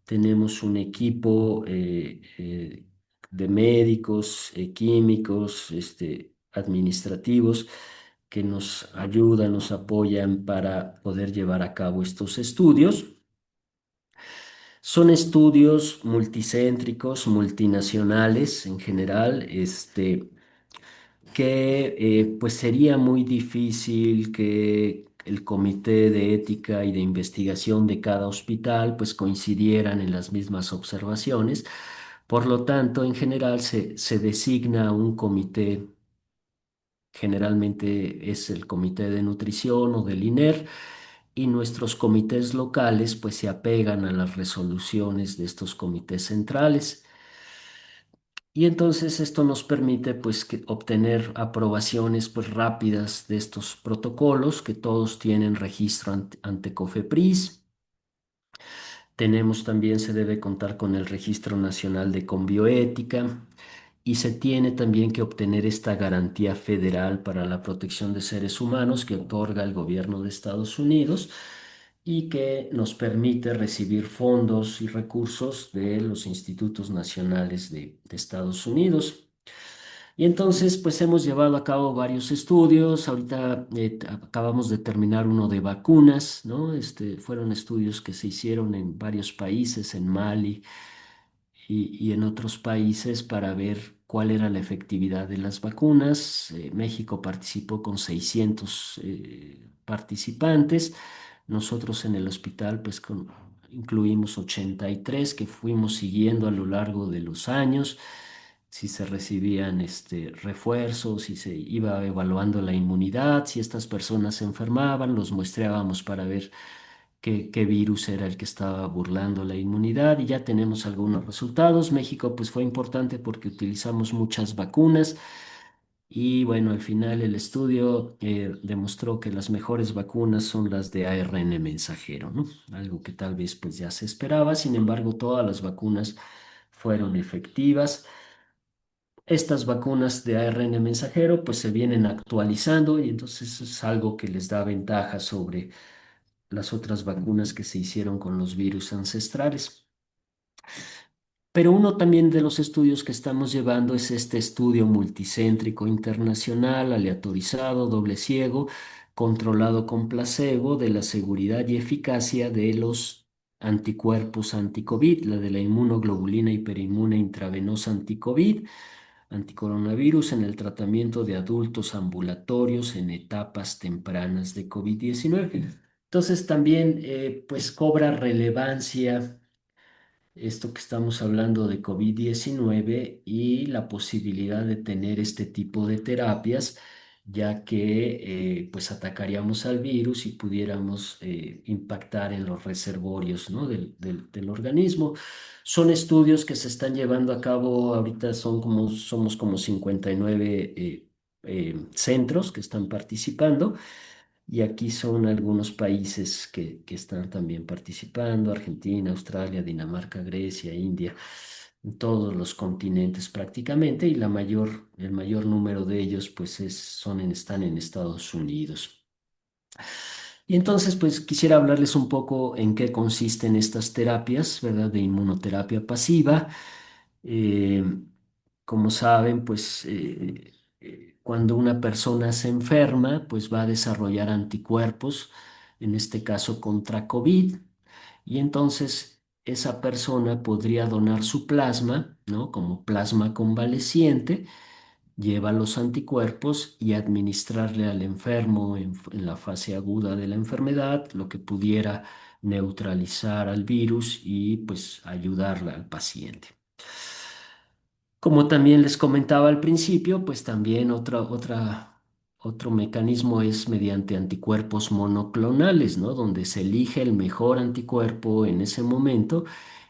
tenemos un equipo de médicos, químicos, administrativos que nos ayudan, nos apoyan para poder llevar a cabo estos estudios. Son estudios multicéntricos, multinacionales en general, que pues sería muy difícil que el comité de ética y de investigación de cada hospital pues coincidieran en las mismas observaciones. Por lo tanto, en general se designa un comité, generalmente es el comité de nutrición o del INER, y nuestros comités locales pues se apegan a las resoluciones de estos comités centrales. Y entonces esto nos permite pues obtener aprobaciones pues rápidas de estos protocolos que todos tienen registro ante COFEPRIS. Tenemos también, se debe contar con el Registro Nacional de Conbioética y se tiene también que obtener esta garantía federal para la protección de seres humanos que otorga el gobierno de Estados Unidos. y que nos permite recibir fondos y recursos de los institutos nacionales de Estados Unidos. Y entonces, pues hemos llevado a cabo varios estudios. Ahorita acabamos de terminar uno de vacunas, ¿no? Fueron estudios que se hicieron en varios países, en Mali y en otros países para ver cuál era la efectividad de las vacunas. México participó con 600 participantes. Nosotros en el hospital, pues incluimos 83 que fuimos siguiendo a lo largo de los años, si se recibían refuerzos, si se iba evaluando la inmunidad, si estas personas se enfermaban, los muestreábamos para ver qué virus era el que estaba burlando la inmunidad y ya tenemos algunos resultados. México pues fue importante porque utilizamos muchas vacunas y bueno, al final el estudio demostró que las mejores vacunas son las de ARN mensajero, ¿no? Algo que tal vez pues ya se esperaba, sin embargo todas las vacunas fueron efectivas. Estas vacunas de ARN mensajero pues se vienen actualizando y entonces es algo que les da ventaja sobre las otras vacunas que se hicieron con los virus ancestrales. Pero uno también de los estudios que estamos llevando es este estudio multicéntrico internacional, aleatorizado, doble ciego, controlado con placebo de la seguridad y eficacia de los anticuerpos anticovid, la de la inmunoglobulina hiperinmune intravenosa anticovid, anticoronavirus en el tratamiento de adultos ambulatorios en etapas tempranas de COVID-19. Entonces también pues cobra relevancia esto que estamos hablando de COVID-19 y la posibilidad de tener este tipo de terapias, ya que pues atacaríamos al virus y pudiéramos impactar en los reservorios, ¿no? del organismo. Son estudios que se están llevando a cabo, ahorita somos como 59 centros que están participando. Y aquí son algunos países que están también participando: Argentina, Australia, Dinamarca, Grecia, India, en todos los continentes prácticamente, y el mayor número de ellos pues están en Estados Unidos. Y entonces pues quisiera hablarles un poco en qué consisten estas terapias, ¿verdad? De inmunoterapia pasiva. Eh, Como saben, pues cuando una persona se enferma, pues va a desarrollar anticuerpos, en este caso contra COVID, y entonces esa persona podría donar su plasma, ¿no? Como plasma convaleciente, lleva los anticuerpos y administrarle al enfermo en la fase aguda de la enfermedad, lo que pudiera neutralizar al virus y pues ayudarle al paciente. Como también les comentaba al principio, pues también otro mecanismo es mediante anticuerpos monoclonales, ¿no? Donde se elige el mejor anticuerpo en ese momento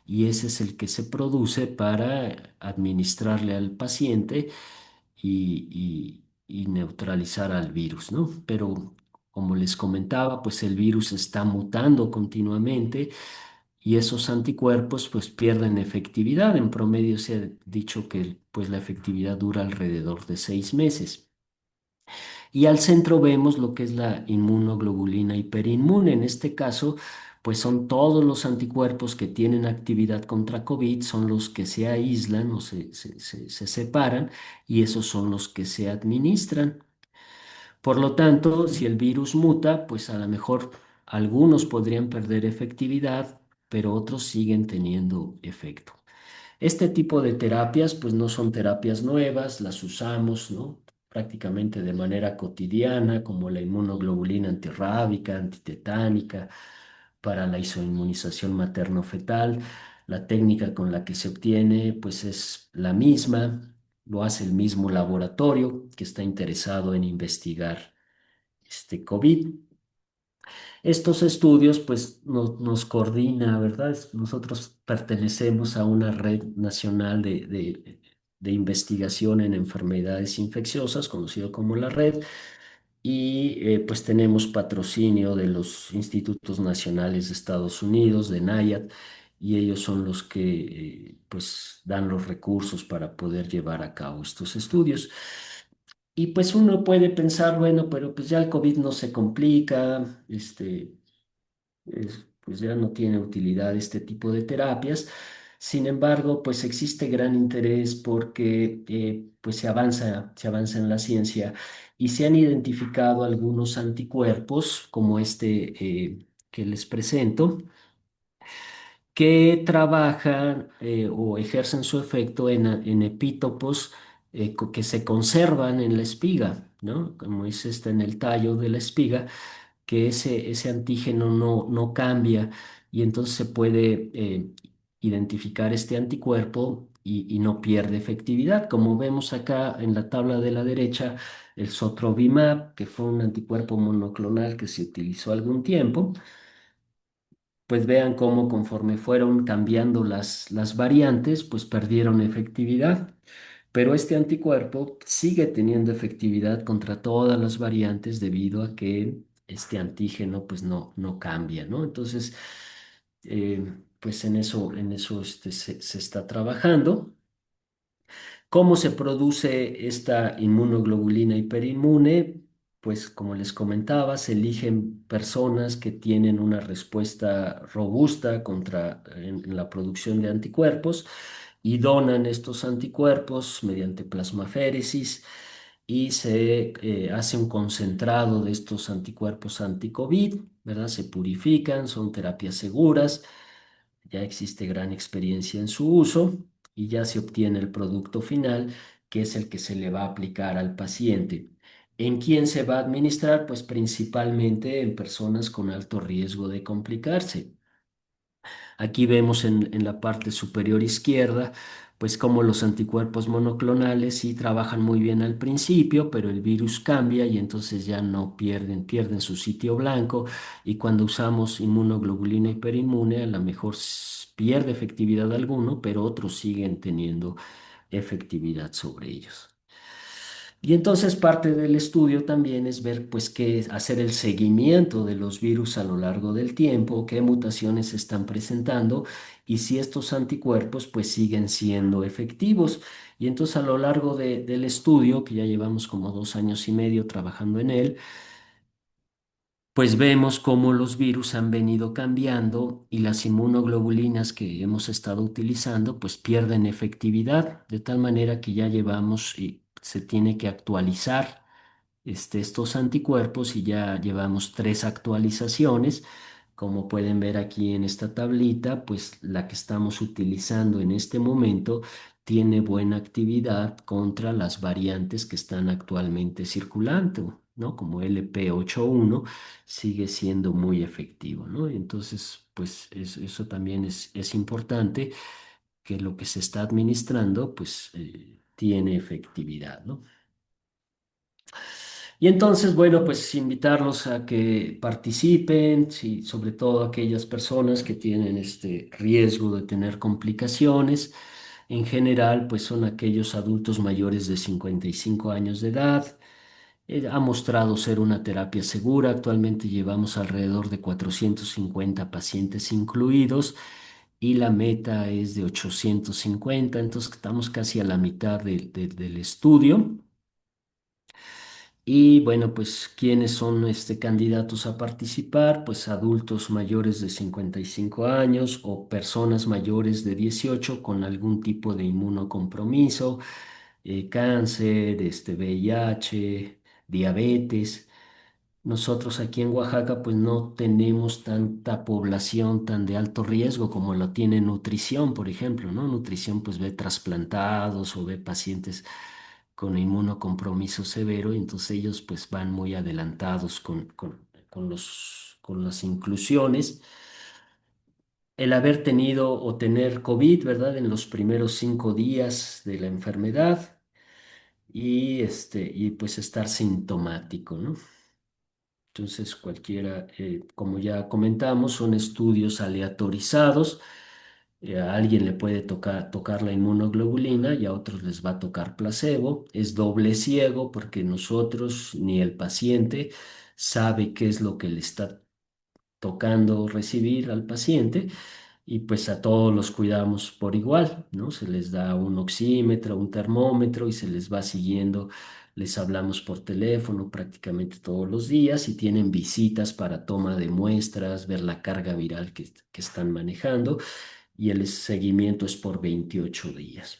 y ese es el que se produce para administrarle al paciente y neutralizar al virus, ¿no? Pero como les comentaba, pues el virus está mutando continuamente y esos anticuerpos pues pierden efectividad. En promedio se ha dicho que pues la efectividad dura alrededor de 6 meses. Y al centro vemos lo que es la inmunoglobulina hiperinmune. En este caso, pues son todos los anticuerpos que tienen actividad contra COVID, son los que se aíslan o se separan y esos son los que se administran. Por lo tanto, si el virus muta, pues a lo mejor algunos podrían perder efectividad, pero otros siguen teniendo efecto. Este tipo de terapias, pues no son terapias nuevas, las usamos, ¿no? Prácticamente de manera cotidiana, como la inmunoglobulina antirrábica, antitetánica, para la isoinmunización materno-fetal. La técnica con la que se obtiene, pues es la misma, lo hace el mismo laboratorio que está interesado en investigar este COVID. Estos estudios, pues, nos coordina, ¿verdad? Nosotros pertenecemos a una red nacional de investigación en enfermedades infecciosas, conocido como la red, y pues tenemos patrocinio de los Institutos Nacionales de Estados Unidos, de NIAID, y ellos son los que, pues, dan los recursos para poder llevar a cabo estos estudios. Y pues uno puede pensar, bueno, pero pues ya el COVID no se complica, pues ya no tiene utilidad este tipo de terapias. Sin embargo, pues existe gran interés porque pues se avanza en la ciencia y se han identificado algunos anticuerpos como este que les presento, que trabajan o ejercen su efecto en epítopos que se conservan en la espiga, ¿no? Como dice, está en el tallo de la espiga, que ese antígeno no cambia y entonces se puede identificar este anticuerpo y no pierde efectividad. Como vemos acá en la tabla de la derecha, el sotrovimab, que fue un anticuerpo monoclonal que se utilizó algún tiempo, pues vean cómo conforme fueron cambiando las variantes, pues perdieron efectividad. Pero este anticuerpo sigue teniendo efectividad contra todas las variantes debido a que este antígeno pues no cambia, ¿no? Entonces, pues en eso se está trabajando. ¿Cómo se produce esta inmunoglobulina hiperinmune? Pues como les comentaba, se eligen personas que tienen una respuesta robusta en la producción de anticuerpos y donan estos anticuerpos mediante plasmaféresis y se hace un concentrado de estos anticuerpos anti-COVID, ¿verdad? Se purifican, son terapias seguras, ya existe gran experiencia en su uso y ya se obtiene el producto final, que es el que se le va a aplicar al paciente. ¿En quién se va a administrar? Pues principalmente en personas con alto riesgo de complicarse. Aquí vemos en la parte superior izquierda, pues cómo los anticuerpos monoclonales sí trabajan muy bien al principio, pero el virus cambia y entonces ya no pierden su sitio blanco y cuando usamos inmunoglobulina hiperinmune, a lo mejor pierde efectividad alguno, pero otros siguen teniendo efectividad sobre ellos. Y entonces parte del estudio también es ver, pues, hacer el seguimiento de los virus a lo largo del tiempo, qué mutaciones se están presentando y si estos anticuerpos, pues, siguen siendo efectivos. Y entonces a lo largo del estudio, que ya llevamos como 2 años y medio trabajando en él, pues vemos cómo los virus han venido cambiando y las inmunoglobulinas que hemos estado utilizando pues pierden efectividad, de tal manera que ya llevamos y se tiene que actualizar estos anticuerpos y ya llevamos 3 actualizaciones. Como pueden ver aquí en esta tablita, pues la que estamos utilizando en este momento tiene buena actividad contra las variantes que están actualmente circulando, ¿no? Como LP81 sigue siendo muy efectivo, ¿no? Entonces, pues eso también es importante que lo que se está administrando, pues tiene efectividad, ¿no? Y entonces, bueno, pues invitarlos a que participen, sí, sobre todo aquellas personas que tienen este riesgo de tener complicaciones. En general, pues son aquellos adultos mayores de 55 años de edad. Ha mostrado ser una terapia segura. Actualmente llevamos alrededor de 450 pacientes incluidos y la meta es de 850. Entonces, estamos casi a la mitad del estudio. Y bueno, pues ¿quiénes son candidatos a participar? Pues adultos mayores de 55 años o personas mayores de 18 con algún tipo de inmunocompromiso, cáncer, VIH, diabetes. Nosotros aquí en Oaxaca pues no tenemos tanta población tan de alto riesgo como lo tiene nutrición, por ejemplo, ¿no? Nutrición pues ve trasplantados o ve pacientes con inmunocompromiso severo y entonces ellos pues van muy adelantados con las inclusiones. El haber tenido o tener COVID, ¿verdad? En los primeros 5 días de la enfermedad y pues estar sintomático, ¿no? Entonces, cualquiera, como ya comentamos, son estudios aleatorizados. A alguien le puede tocar la inmunoglobulina y a otros les va a tocar placebo. Es doble ciego porque nosotros ni el paciente sabe qué es lo que le está tocando recibir al paciente y pues a todos los cuidamos por igual, ¿no? Se les da un oxímetro, un termómetro y se les va siguiendo. Les hablamos por teléfono prácticamente todos los días y tienen visitas para toma de muestras, ver la carga viral que están manejando y el seguimiento es por 28 días.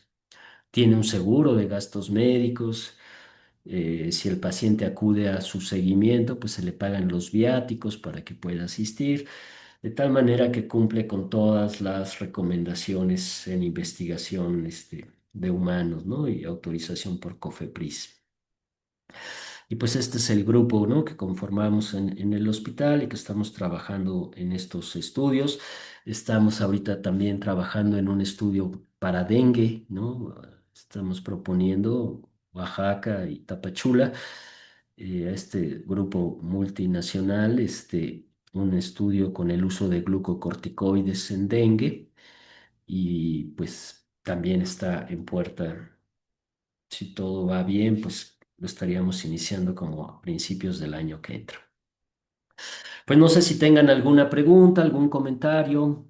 Tiene un seguro de gastos médicos. Si el paciente acude a su seguimiento, pues se le pagan los viáticos para que pueda asistir, de tal manera que cumple con todas las recomendaciones en investigación, de humanos, ¿no? Y autorización por COFEPRIS. Y pues este es el grupo, ¿no? Que conformamos en el hospital y que estamos trabajando en estos estudios. Estamos ahorita también trabajando en un estudio para dengue, ¿no? Estamos proponiendo Oaxaca y Tapachula, a este grupo multinacional, un estudio con el uso de glucocorticoides en dengue y pues también está en puerta. Si todo va bien, pues lo estaríamos iniciando como a principios del año que entra. Pues no sé si tengan alguna pregunta, algún comentario.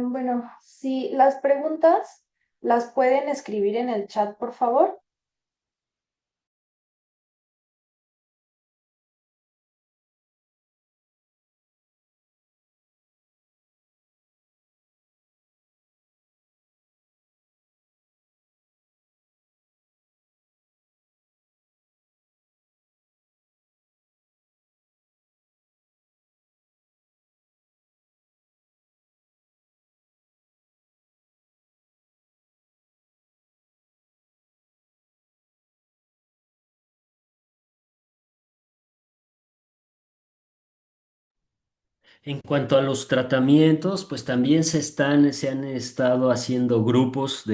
Bueno, si las preguntas las pueden escribir en el chat, por favor. En cuanto a los tratamientos, pues también se han estado haciendo grupos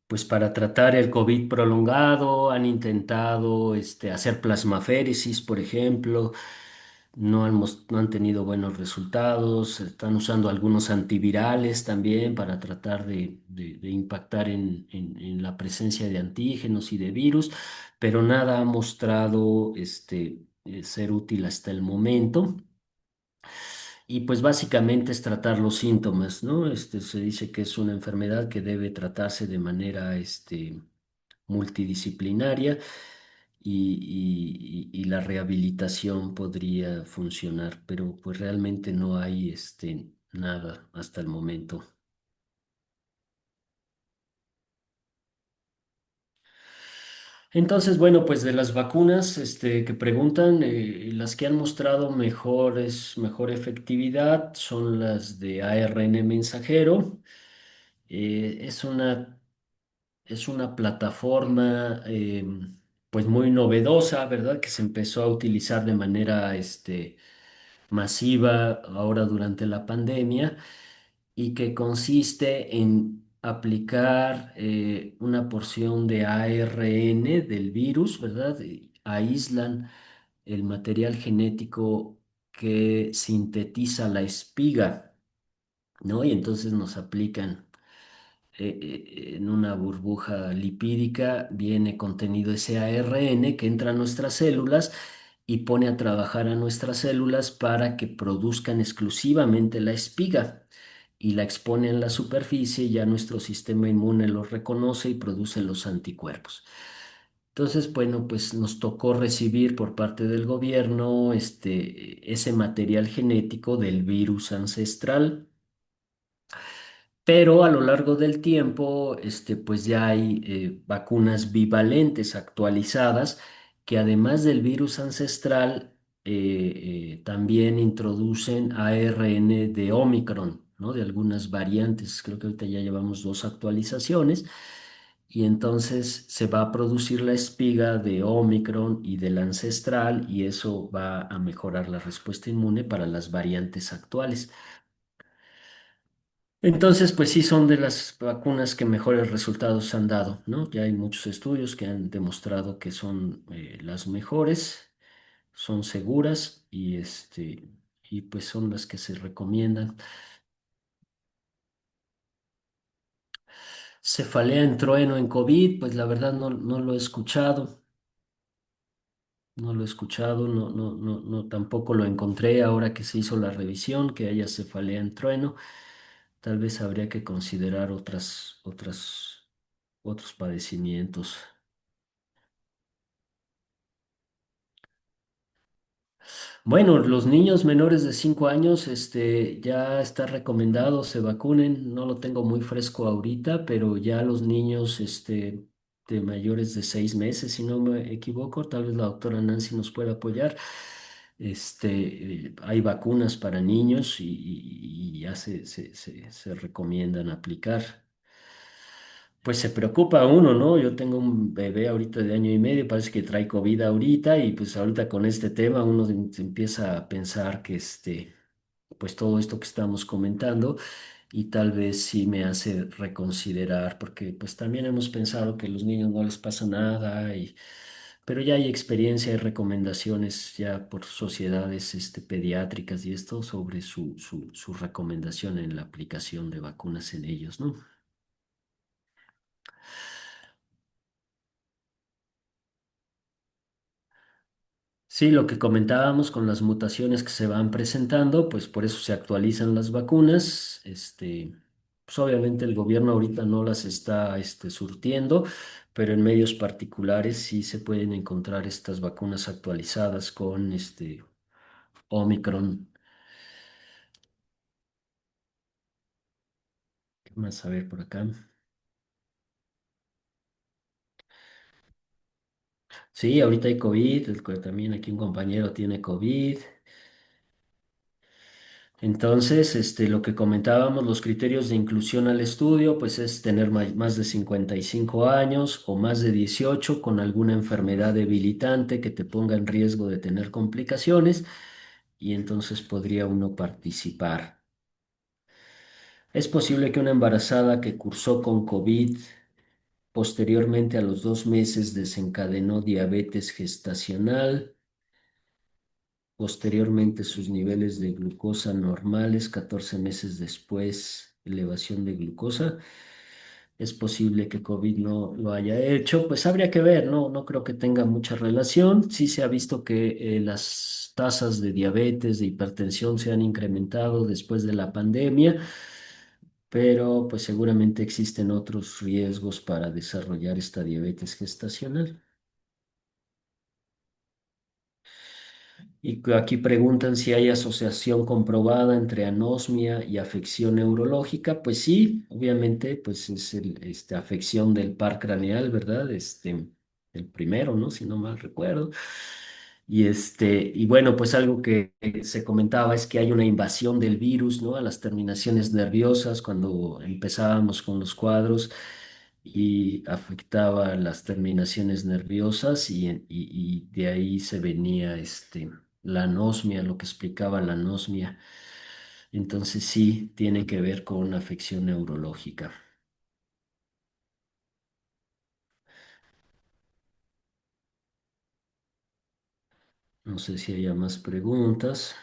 pues para tratar el COVID prolongado, han intentado hacer plasmaféresis, por ejemplo, no han tenido buenos resultados, están usando algunos antivirales también para tratar de impactar en la presencia de antígenos y de virus, pero nada ha mostrado ser útil hasta el momento. Y pues básicamente es tratar los síntomas, ¿no? Se dice que es una enfermedad que debe tratarse de manera, multidisciplinaria y la rehabilitación podría funcionar, pero pues realmente no hay, nada hasta el momento. Entonces, bueno, pues de las vacunas, que preguntan, las que han mostrado mejor efectividad son las de ARN mensajero. Es es una plataforma pues muy novedosa, ¿verdad? Que se empezó a utilizar de manera masiva ahora durante la pandemia y que consiste en aplicar una porción de ARN del virus, ¿verdad? Y aíslan el material genético que sintetiza la espiga, ¿no? Y entonces nos aplican en una burbuja lipídica viene contenido ese ARN que entra a nuestras células y pone a trabajar a nuestras células para que produzcan exclusivamente la espiga y la expone en la superficie y ya nuestro sistema inmune los reconoce y produce los anticuerpos. Entonces, bueno, pues nos tocó recibir por parte del gobierno ese material genético del virus ancestral, pero a lo largo del tiempo, pues ya hay vacunas bivalentes actualizadas que además del virus ancestral, también introducen ARN de Omicron, ¿no? De algunas variantes. Creo que ahorita ya llevamos dos actualizaciones y entonces se va a producir la espiga de Omicron y del ancestral y eso va a mejorar la respuesta inmune para las variantes actuales. Entonces, pues sí, son de las vacunas que mejores resultados han dado, ¿no? Ya hay muchos estudios que han demostrado que son las mejores, son seguras y pues son las que se recomiendan. Cefalea en trueno en COVID, pues la verdad no lo he escuchado. No lo he escuchado, no, tampoco lo encontré ahora que se hizo la revisión, que haya cefalea en trueno. Tal vez habría que considerar otros padecimientos. Bueno, los niños menores de 5 años, ya está recomendado se vacunen. No lo tengo muy fresco ahorita, pero ya los niños, de mayores de 6 meses, si no me equivoco, tal vez la doctora Nancy nos pueda apoyar. Hay vacunas para niños y ya se recomiendan aplicar. Pues se preocupa uno, ¿no? Yo tengo un bebé ahorita de año y medio, parece que trae COVID ahorita y pues ahorita con este tema uno se empieza a pensar que pues todo esto que estamos comentando y tal vez sí me hace reconsiderar porque pues también hemos pensado que a los niños no les pasa nada pero ya hay experiencia y recomendaciones ya por sociedades pediátricas y esto sobre su recomendación en la aplicación de vacunas en ellos, ¿no? Sí, lo que comentábamos con las mutaciones que se van presentando, pues por eso se actualizan las vacunas. Pues obviamente el gobierno ahorita no las está, surtiendo, pero en medios particulares sí se pueden encontrar estas vacunas actualizadas con Omicron. ¿Qué más a ver por acá? Sí, ahorita hay COVID, también aquí un compañero tiene COVID. Entonces, lo que comentábamos, los criterios de inclusión al estudio, pues es tener más de 55 años o más de 18 con alguna enfermedad debilitante que te ponga en riesgo de tener complicaciones y entonces podría uno participar. Es posible que una embarazada que cursó con COVID posteriormente a los 2 meses desencadenó diabetes gestacional. Posteriormente, sus niveles de glucosa normales, 14 meses después, elevación de glucosa. Es posible que COVID no lo haya hecho, pues habría que ver, ¿no? No creo que tenga mucha relación. Sí se ha visto que las tasas de diabetes, de hipertensión se han incrementado después de la pandemia, pero pues seguramente existen otros riesgos para desarrollar esta diabetes gestacional. Y aquí preguntan si hay asociación comprobada entre anosmia y afección neurológica. Pues sí, obviamente, pues es afección del par craneal, ¿verdad? El primero, ¿no? Si no mal recuerdo. Y bueno, pues algo que se comentaba es que hay una invasión del virus, ¿no? A las terminaciones nerviosas cuando empezábamos con los cuadros y afectaba las terminaciones nerviosas y de ahí se venía la anosmia, lo que explicaba la anosmia. Entonces sí, tiene que ver con una afección neurológica. No sé si haya más preguntas.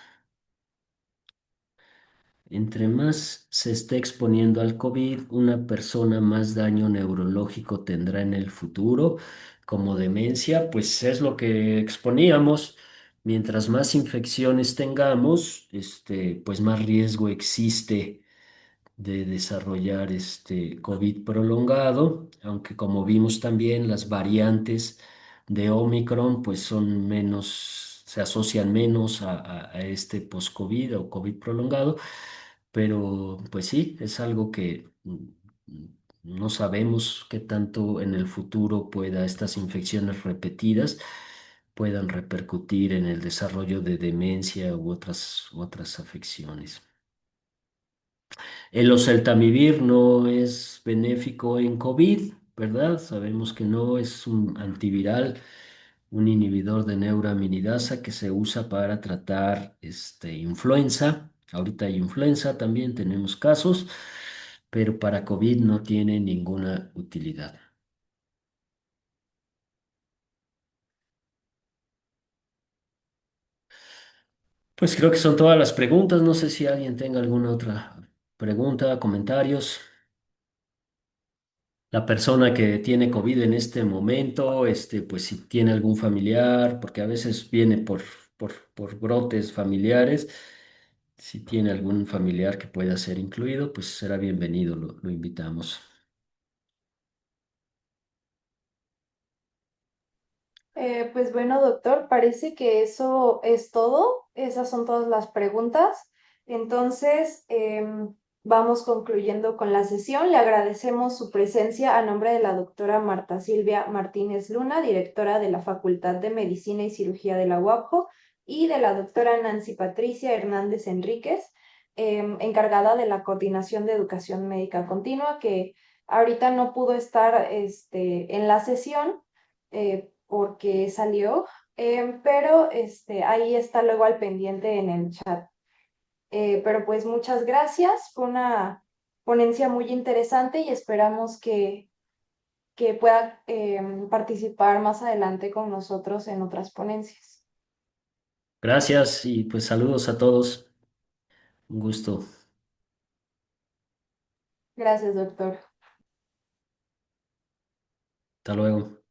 Entre más se esté exponiendo al COVID, una persona más daño neurológico tendrá en el futuro, como demencia, pues es lo que exponíamos. Mientras más infecciones tengamos, pues más riesgo existe de desarrollar este COVID prolongado, aunque como vimos también las variantes de Omicron pues son menos, se asocian menos a este post-COVID o COVID prolongado, pero pues sí, es algo que no sabemos qué tanto en el futuro pueda estas infecciones repetidas puedan repercutir en el desarrollo de demencia u otras afecciones. El oseltamivir no es benéfico en COVID, ¿verdad? Sabemos que no es un antiviral, un inhibidor de neuraminidasa que se usa para tratar influenza. Ahorita hay influenza, también tenemos casos, pero para COVID no tiene ninguna utilidad. Pues creo que son todas las preguntas. No sé si alguien tenga alguna otra pregunta, comentarios. la persona que tiene COVID en este momento, pues si tiene algún familiar, porque a veces viene por brotes familiares, si tiene algún familiar que pueda ser incluido, pues será bienvenido, lo invitamos. Pues bueno, doctor, parece que eso es todo. Esas son todas las preguntas. Entonces, vamos concluyendo con la sesión. Le agradecemos su presencia a nombre de la doctora Marta Silvia Martínez Luna, directora de la Facultad de Medicina y Cirugía de la UAPJO, y de la doctora Nancy Patricia Hernández Enríquez, encargada de la coordinación de educación médica continua, que ahorita no pudo estar en la sesión porque salió, pero ahí está luego al pendiente en el chat. Pero pues muchas gracias, fue una ponencia muy interesante y esperamos que pueda participar más adelante con nosotros en otras ponencias. Gracias y pues saludos a todos. Un gusto. Gracias, doctor. Hasta luego.